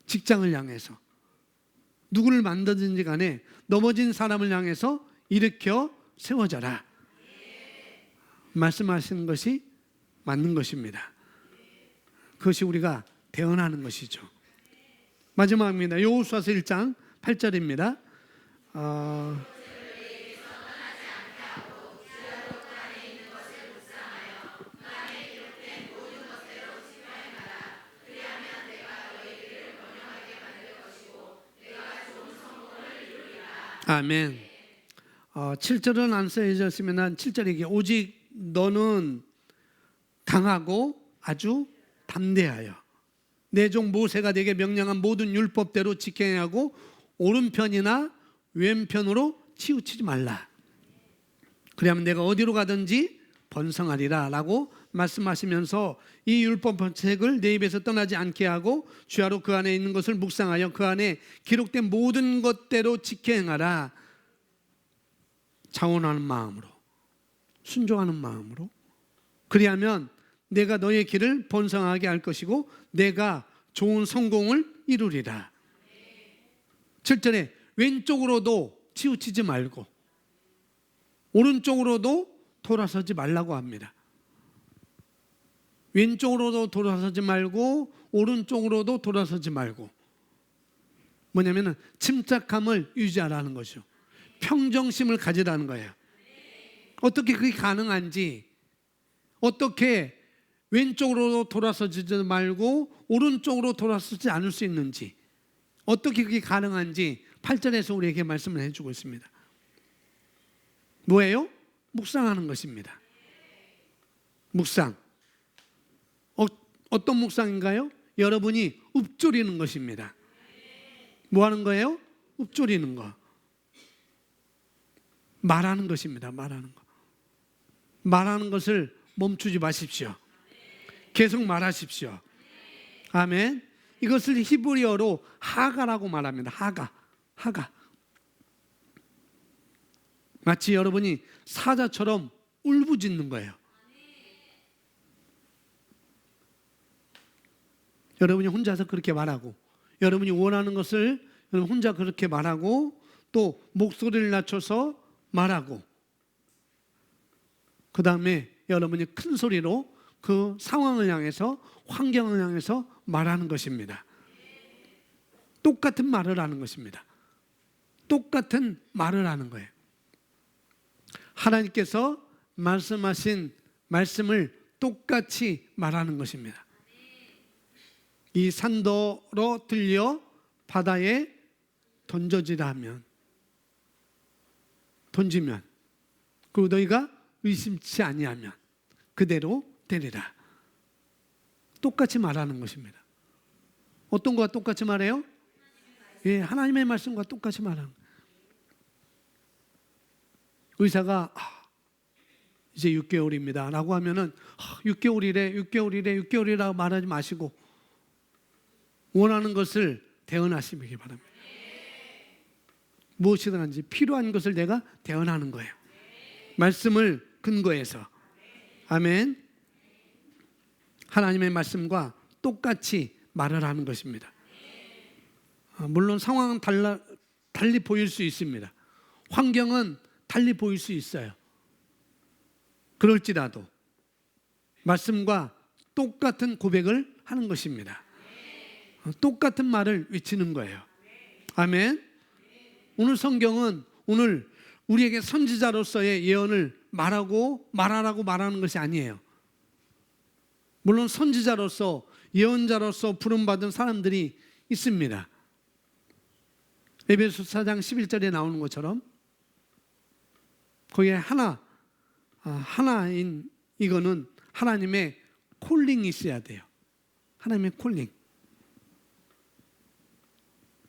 직장을 향해서, 누구를 만나든지 간에 넘어진 사람을 향해서 일으켜 세워져라. 말씀하시는 것이 맞는 것입니다. 그것이 우리가 대언하는 것이죠. 마지막입니다. 여호수아서 1장 8절입니다. 아멘. 7절은 안 써있었으면 한 7절이게 오직 너는 강하고 아주 담대하여 내 종 모세가 네게 명령한 모든 율법대로 지켜야 하고 오른편이나 왼편으로 치우치지 말라. 그러면 내가 어디로 가든지 번성하리라 라고 말씀하시면서 이 율법책을 내 입에서 떠나지 않게 하고 주야로 그 안에 있는 것을 묵상하여 그 안에 기록된 모든 것대로 지켜 행하라. 자원하는 마음으로, 순종하는 마음으로. 그리하면 내가 너의 길을 번성하게 할 것이고 내가 좋은 성공을 이루리라. 7절에 왼쪽으로도 치우치지 말고 오른쪽으로도 돌아서지 말라고 합니다. 왼쪽으로도 돌아서지 말고 오른쪽으로도 돌아서지 말고, 뭐냐면은 침착함을 유지하라는 거죠. 평정심을 가지라는 거예요. 어떻게 그게 가능한지, 어떻게 왼쪽으로 돌아서지 말고 오른쪽으로 돌아서지 않을 수 있는지, 어떻게 그게 가능한지 8절에서 우리에게 말씀을 해주고 있습니다. 뭐예요? 묵상하는 것입니다. 묵상. 어떤 묵상인가요? 여러분이 읊조리는 것입니다. 뭐 하는 거예요? 읊조리는 거. 말하는 것입니다. 말하는 거. 말하는 것을 멈추지 마십시오. 계속 말하십시오. 아멘. 이것을 히브리어로 하가라고 말합니다. 하가. 마치 여러분이 사자처럼 울부짖는 거예요. 여러분이 혼자서 그렇게 말하고, 여러분이 원하는 것을 여러분 혼자 그렇게 말하고, 또 목소리를 낮춰서 말하고, 그 다음에 여러분이 큰 소리로 그 상황을 향해서, 환경을 향해서 말하는 것입니다. 똑같은 말을 하는 것입니다. 똑같은 말을 하는 거예요. 하나님께서 말씀하신 말씀을 똑같이 말하는 것입니다. 이 산더러 들려 바다에 던져지라 하면, 던지면, 그리고 너희가 의심치 아니하면 그대로 되리라. 똑같이 말하는 것입니다. 어떤 거와 똑같이 말해요? 예, 하나님의 말씀과 똑같이 말하는 거예요. 의사가 이제 6개월입니다 라고 하면은 6개월이라고 말하지 마시고 원하는 것을 대언하시기 바랍니다. 무엇이든지 필요한 것을 내가 대언하는 거예요. 말씀을 근거해서. 아멘. 하나님의 말씀과 똑같이 말을 하는 것입니다. 물론 상황은 달리 보일 수 있습니다. 환경은 달리 보일 수 있어요. 그럴지라도 말씀과 똑같은 고백을 하는 것입니다. 똑같은 말을 외치는 거예요. 아멘. 오늘 성경은 오늘 우리에게 선지자로서의 예언을 말하라고 말하는 것이 아니에요. 물론 선지자로서, 예언자로서 부름받은 사람들이 있습니다. 에베소 4장 11절에 나오는 것처럼 거기에 하나인 이거는 하나님의 콜링이 있어야 돼요. 하나님의 콜링.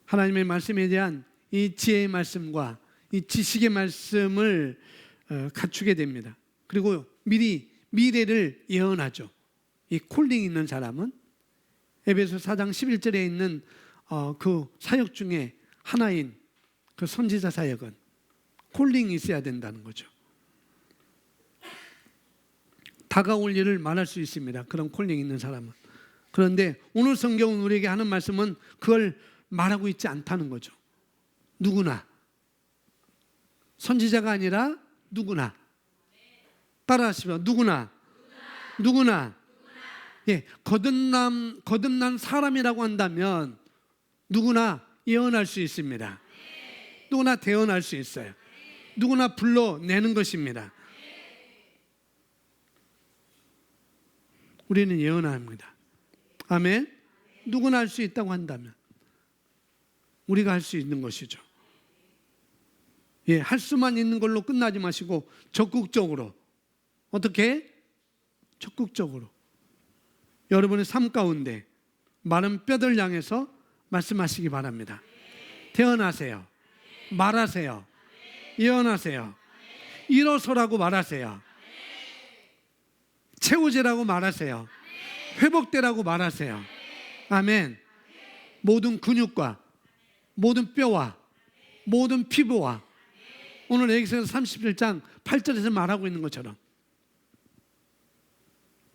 하나님의 말씀에 대한 이 지혜의 말씀과 이 지식의 말씀을 갖추게 됩니다. 그리고 미리 미래를 예언하죠. 이 콜링 있는 사람은 에베소 4장 11절에 있는 그 사역 중에 하나인 그 선지자 사역은 콜링이 있어야 된다는 거죠. 다가올 일을 말할 수 있습니다. 그런 콜링 있는 사람은. 그런데 오늘 성경은 우리에게 하는 말씀은 그걸 말하고 있지 않다는 거죠. 누구나. 선지자가 아니라 누구나. 따라하시면 누구나. 예, 거듭난 사람이라고 한다면 누구나 예언할 수 있습니다. 누구나 대언할 수 있어요. 누구나 불러내는 것입니다. 우리는 예언합니다. 아멘. 누구나 할 수 있다고 한다면 우리가 할 수 있는 것이죠. 예, 할 수만 있는 걸로 끝나지 마시고 적극적으로. 어떻게? 적극적으로 여러분의 삶 가운데 마른 뼈들 향해서 말씀하시기 바랍니다. 태어나세요. 말하세요. 예언하세요. 일어서라고 말하세요. 채워지라고 말하세요. 회복되라고 말하세요. 아멘. 모든 근육과 모든 뼈와 모든 피부와 오늘 에기서 37장 8절에서 말하고 있는 것처럼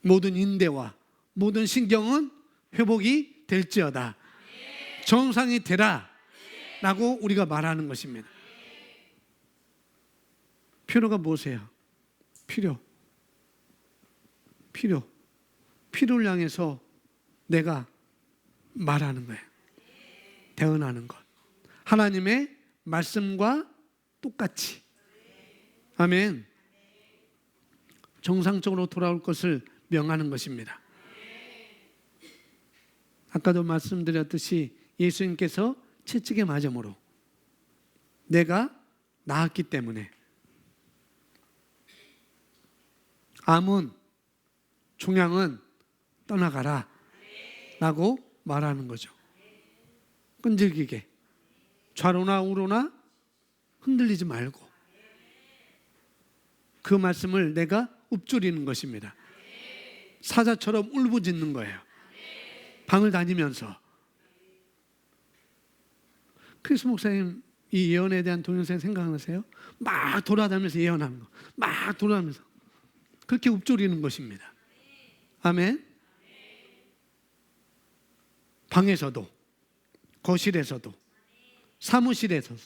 모든 인대와 모든 신경은 회복이 될지어다. 정상이 되라 라고 우리가 말하는 것입니다. 필요가 무엇이에요? 필요를 향해서 내가 말하는 거예요. 대언하는 것. 하나님의 말씀과 똑같이. 아멘. 정상적으로 돌아올 것을 명하는 것입니다. 아까도 말씀드렸듯이 예수님께서 채찍에 맞음으로 내가 나았기 때문에 암은 종양은 떠나가라 라고 말하는 거죠. 끈질기게 좌로나 우로나 흔들리지 말고 그 말씀을 내가 읊조리는 것입니다. 사자처럼 울부짖는 거예요. 방을 다니면서. 크리스 목사님 이 예언에 대한 동영상 생각나세요? 막 돌아다니면서 예언하는 거. 막 돌아다니면서 그렇게 읊조리는 것입니다. 아멘. 방에서도 거실에서도 사무실에서도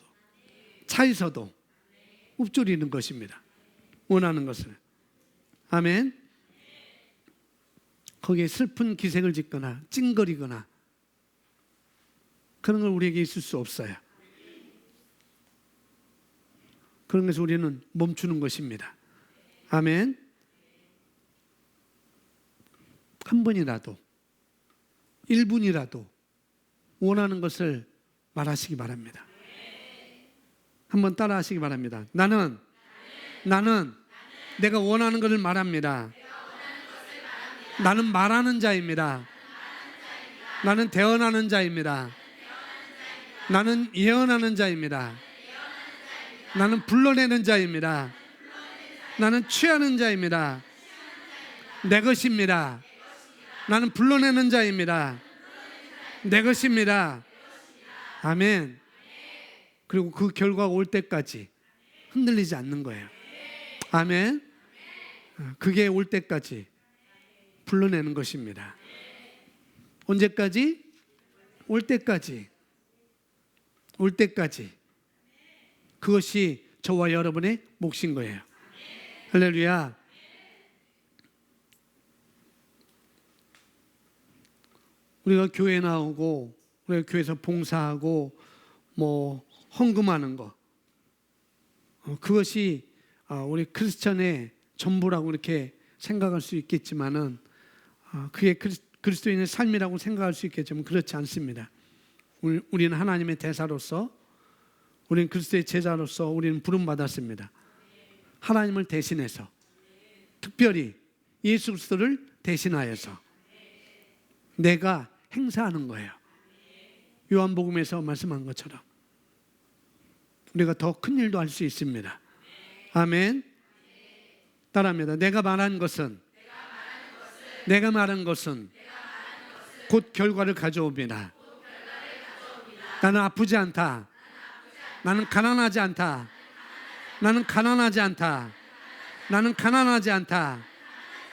차에서도 읊조리는 것입니다. 원하는 것을. 아멘. 거기에 슬픈 기색을 짓거나 찡거리거나 그런 걸 우리에게 있을 수 없어요. 그런 것을 우리는 멈추는 것입니다. 아멘. 한 번이라도 1분이라도 원하는 것을 말하시기 바랍니다. 한번 따라 하시기 바랍니다. 나는 내가 원하는 것을 말합니다. 나는 말하는 자입니다. 나는 대언하는 자입니다. 나는 예언하는 자입니다. 나는 불러내는 자입니다. 나는 취하는 자입니다. 내 것입니다. 나는 불러내는 자입니다. 내 것입니다. 아멘. 그리고 그 결과가 올 때까지 흔들리지 않는 거예요. 아멘. 그게 올 때까지 불러내는 것입니다. 언제까지? 올 때까지. 올 때까지. 그것이 저와 여러분의 몫인 거예요. 할렐루야. 우리가 교회 나오고 우리가 교회에서 봉사하고 헌금하는 거 그것이 우리 크리스천의 전부라고 이렇게 생각할 수 있겠지만은 그게 그리스도인의 삶이라고 생각할 수 있겠지만 그렇지 않습니다. 우리는 하나님의 대사로서 우리는 그리스도의 제자로서 우리는 부름받았습니다. 하나님을 대신해서 특별히 예수 그리스도를 대신하여서 내가 행사하는 거예요. 요한복음에서 말씀한 것처럼 우리가 더 큰 일도 할 수 있습니다. 아멘. 따라합니다. 내가 말한 것은 곧 결과를 가져옵니다. 나는 아프지 않다. 나는 가난하지 않다. 나는 가난하지 않다. 나는 가난하지 않다.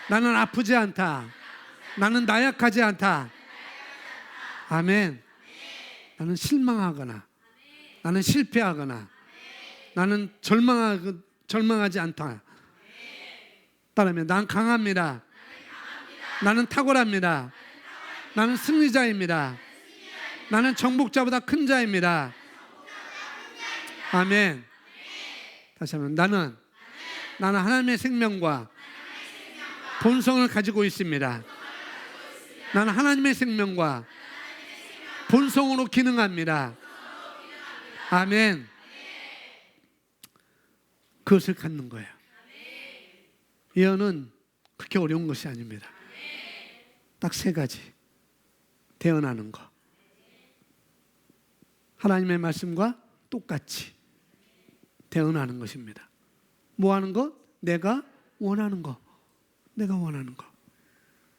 나는 아프지 않다. 나는 나약하지 않다. 아멘. 나는 실망하거나 나는 실패하거나 나는 절망하지 않다. 따라하면 난 강합니다. 나는 탁월합니다. 나는 승리자입니다. 나는 정복자보다 큰 자입니다. 아멘. 다시 한번 나는 하나님의 생명과 본성을 가지고 있습니다. 나는 하나님의 생명과 본성으로 기능합니다. 아멘. 그것을 갖는 거예요. 예언은 그렇게 어려운 것이 아닙니다. 딱 3가지. 대언하는 거. 하나님의 말씀과 똑같이 대언하는 것입니다. 뭐 하는 것? 내가 원하는 것. 내가 원하는 거.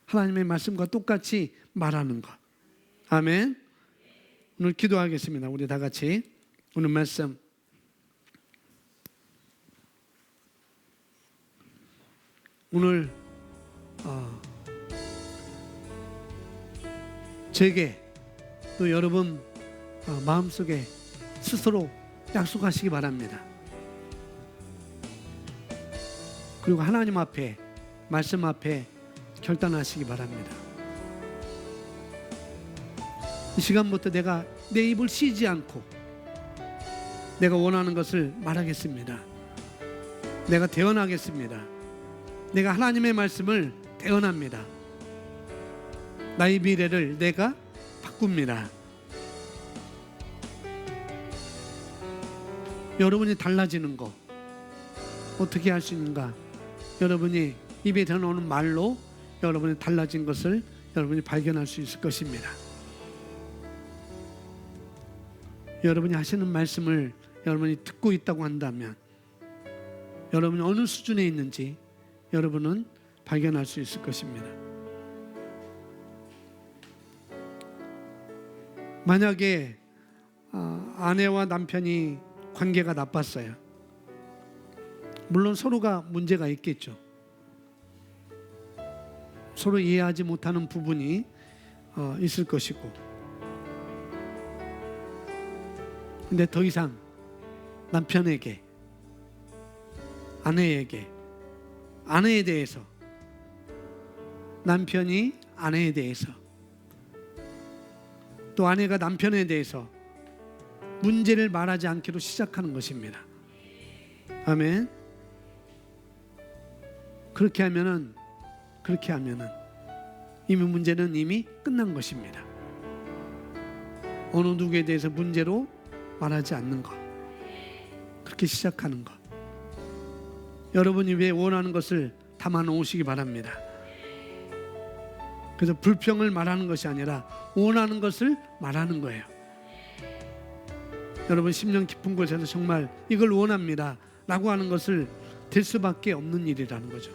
하나님의 말씀과 똑같이 말하는 거. 아멘. 오늘 기도하겠습니다. 우리 다 같이 오늘 말씀 오늘 제게 또 여러분 마음속에 스스로 약속하시기 바랍니다. 그리고 하나님 앞에 말씀 앞에 결단하시기 바랍니다. 이 시간부터 내가 내 입을 쉬지 않고 내가 원하는 것을 말하겠습니다. 내가 대언하겠습니다. 내가 하나님의 말씀을 대언합니다. 나의 미래를 내가 바꿉니다. 여러분이 달라지는 거 어떻게 할 수 있는가? 여러분이 입에 나오는 말로 여러분이 달라진 것을 여러분이 발견할 수 있을 것입니다. 여러분이 하시는 말씀을 여러분이 듣고 있다고 한다면 여러분이 어느 수준에 있는지 여러분은 발견할 수 있을 것입니다. 만약에 아내와 남편이 관계가 나빴어요. 물론 서로가 문제가 있겠죠. 서로 이해하지 못하는 부분이 있을 것이고, 근데 더 이상 남편에게, 아내에게, 아내에 대해서, 남편이 아내에 대해서, 또 아내가 남편에 대해서 문제를 말하지 않기로 시작하는 것입니다. 아멘. 그렇게 하면은 이미 문제는 이미 끝난 것입니다. 어느 누구에 대해서 문제로 말하지 않는 것, 그렇게 시작하는 것. 여러분이 왜 원하는 것을 담아 놓으시기 바랍니다. 그래서 불평을 말하는 것이 아니라 원하는 것을 말하는 거예요. 여러분 심령 깊은 곳에서 정말 이걸 원합니다 라고 하는 것을 될 수밖에 없는 일이라는 거죠.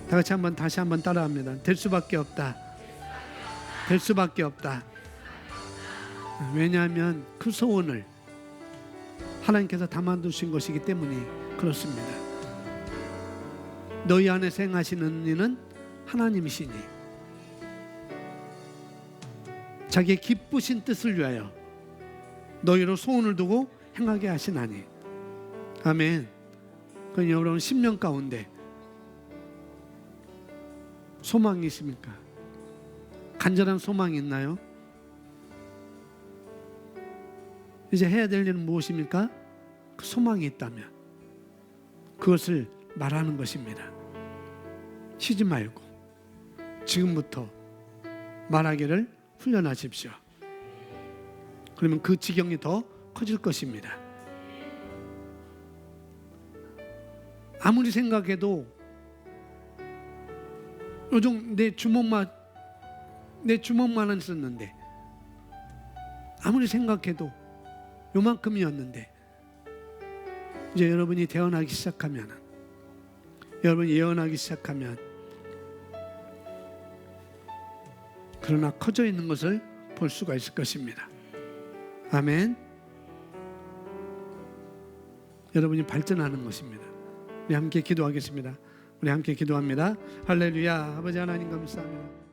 다 같이 다시 한번 따라합니다. 될 수밖에 없다. 될 수밖에 없다. 왜냐하면 그 소원을 하나님께서 담아두신 것이기 때문에 그렇습니다. 너희 안에서 행하시는 이는 하나님이시니 자기의 기쁘신 뜻을 위하여 너희로 소원을 두고 행하게 하시나니. 아멘. 그럼 여러분 심령 가운데 소망이 있습니까? 간절한 소망이 있나요? 이제 해야 될 일은 무엇입니까? 그 소망이 있다면 그것을 말하는 것입니다. 쉬지 말고 지금부터 말하기를 훈련하십시오. 그러면 그 지경이 더 커질 것입니다. 아무리 생각해도 요즘 내 주먹만은 썼는데, 아무리 생각해도 요만큼이었는데, 이제 여러분이 대언하기 시작하면, 여러분이 예언하기 시작하면, 그러나 커져 있는 것을 볼 수가 있을 것입니다. 아멘. 여러분이 발전하는 것입니다. 우리 함께 기도하겠습니다. 우리 함께 기도합니다. 할렐루야. 아버지 하나님 감사합니다.